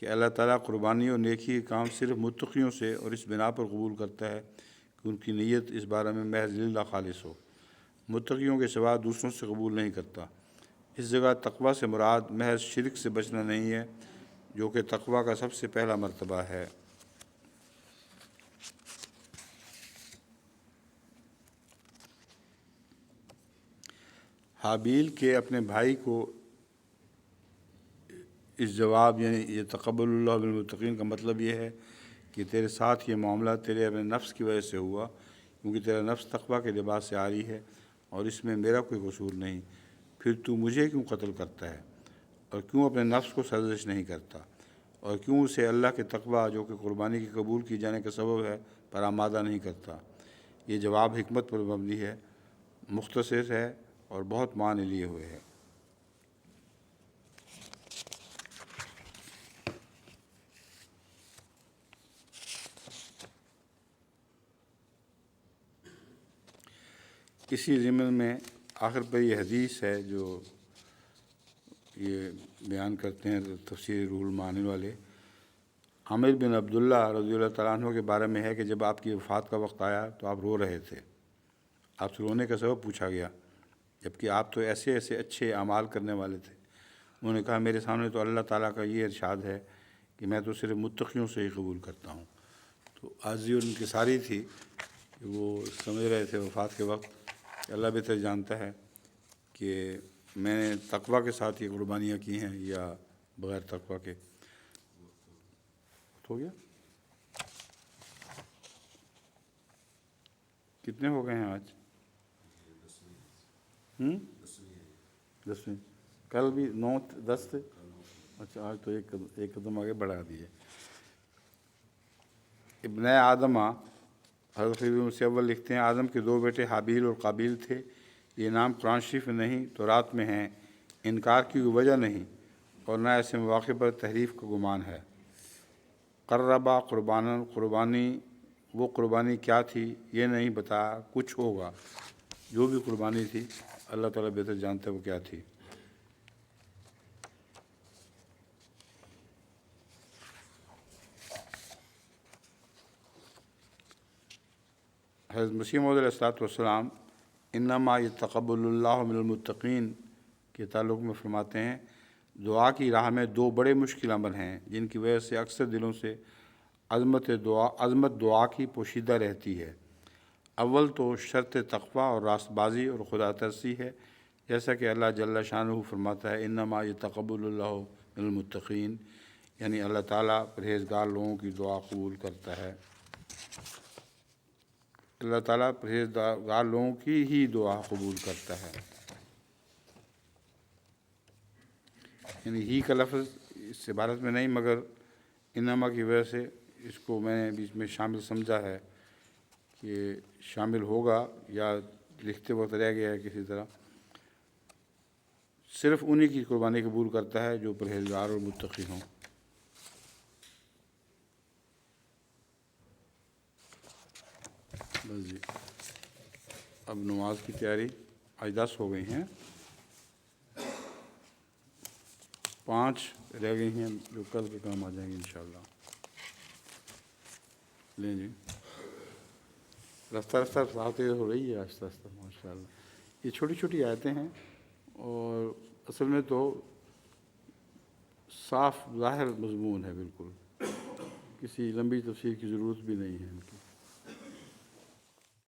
کہ اللہ تعالیٰ قربانی اور نیکی کے کام صرف متقیوں سے اور اس بنا پر قبول کرتا ہے کہ ان کی نیت اس بارے میں محض للہ خالص ہو، متقیوں کے سوا دوسروں سے قبول نہیں کرتا۔ اس جگہ تقویٰ سے مراد محض شرک سے بچنا نہیں ہے، جو کہ تقویٰ کا سب سے پہلا مرتبہ ہے۔ حابیل کے اپنے بھائی کو اس جواب یعنی یہ تقبل اللہ بالمتقین کا مطلب یہ ہے کہ تیرے ساتھ یہ معاملہ تیرے اپنے نفس کی وجہ سے ہوا، کیونکہ تیرا نفس تقویٰ کے لباس سے عاری ہے اور اس میں میرا کوئی قصور نہیں، پھر تو مجھے کیوں قتل کرتا ہے اور کیوں اپنے نفس کو سرزش نہیں کرتا اور کیوں اسے اللہ کے تقویٰ جو کہ قربانی کی قبول کی جانے کا سبب ہے پر آمادہ نہیں کرتا۔ یہ جواب حکمت پر مبنی ہے، مختصر ہے اور بہت معنی لیے ہوئے ہے۔ اسی ضمن میں آخر پر یہ حدیث ہے جو یہ بیان کرتے ہیں تفسیر روح المعانی والے، عامر بن عبداللہ رضی اللہ تعالیٰ عنہ کے بارے میں ہے کہ جب آپ کی وفات کا وقت آیا تو آپ رو رہے تھے، آپ سے رونے کا سبب پوچھا گیا، جبکہ آپ تو ایسے ایسے اچھے اعمال کرنے والے تھے۔ انہوں نے کہا میرے سامنے تو اللہ تعالیٰ کا یہ ارشاد ہے کہ میں تو صرف متقیوں سے ہی قبول کرتا ہوں۔ تو عاجزی ان کی ساری تھی کہ وہ سمجھ رہے تھے وفات کے وقت کہ اللہ بہتر جانتا ہے کہ میں نے تقویٰ کے ساتھ یہ قربانیاں کی ہیں یا بغیر تقویٰ کے۔ ہو گیا؟ کتنے ہو گئے ہیں آج؟ 10ویں۔ کل بھی 9 10 تھے؟ اچھا آج تو ایک قدم آگے بڑھا دیے۔ ابن آدمہ حضرت خضر مسیح اول لکھتے ہیں آدم کے 2 بیٹے حابیل اور قابیل تھے، یہ نام قرآن شریف میں نہیں تو رات میں ہیں، انکار کی کوئی وجہ نہیں اور نہ ایسے مواقع پر تحریف کا گمان ہے۔ قربا قربانی وہ قربانی کیا تھی یہ نہیں بتایا، کچھ ہوگا، جو بھی قربانی تھی اللہ تعالیٰ بہتر جانتا ہے وہ کیا تھی۔ حضرت مسیح موعود علیہ الصلوۃ والسلام انما یتقبل اللہ من المتقین کے تعلق میں فرماتے ہیں دعا کی راہ میں 2 بڑے مشکل عمل ہیں جن کی وجہ سے اکثر دلوں سے عظمت دعا کی پوشیدہ رہتی ہے۔ اول تو شرط تقویٰ اور راست بازی اور خدا ترسی ہے، جیسا کہ اللہ جل شانہ فرماتا ہے انما یتقبل اللہ من المتقین، یعنی اللہ تعالیٰ پرہیزگار لوگوں کی دعا قبول کرتا ہے۔ اللہ تعالیٰ پرہیزگار لوگوں کی ہی دعا قبول کرتا ہے، یعنی ہی کا لفظ اس عبارت میں نہیں مگر انما کی وجہ سے اس کو میں نے بیچ میں شامل سمجھا ہے کہ شامل ہوگا یا لکھتے وقت رہ گیا ہے کسی طرح۔ صرف انہی کی قربانی قبول کرتا ہے جو پرہیزگار اور متقی ہوں۔ بس جی اب نماز کی تیاری، آج 10 ہو گئی ہیں، 5 رہ گئی ہیں جو کل کے کام آ جائیں گے انشاءاللہ۔ لیں جی رفتہ رفتہ ہو رہی ہے آہستہ آہستہ ماشاءاللہ۔ یہ چھوٹی چھوٹی آیتیں ہیں اور اصل میں تو صاف ظاہر مضمون ہے، بالکل کسی لمبی تفسیر کی ضرورت بھی نہیں ہے ان کی۔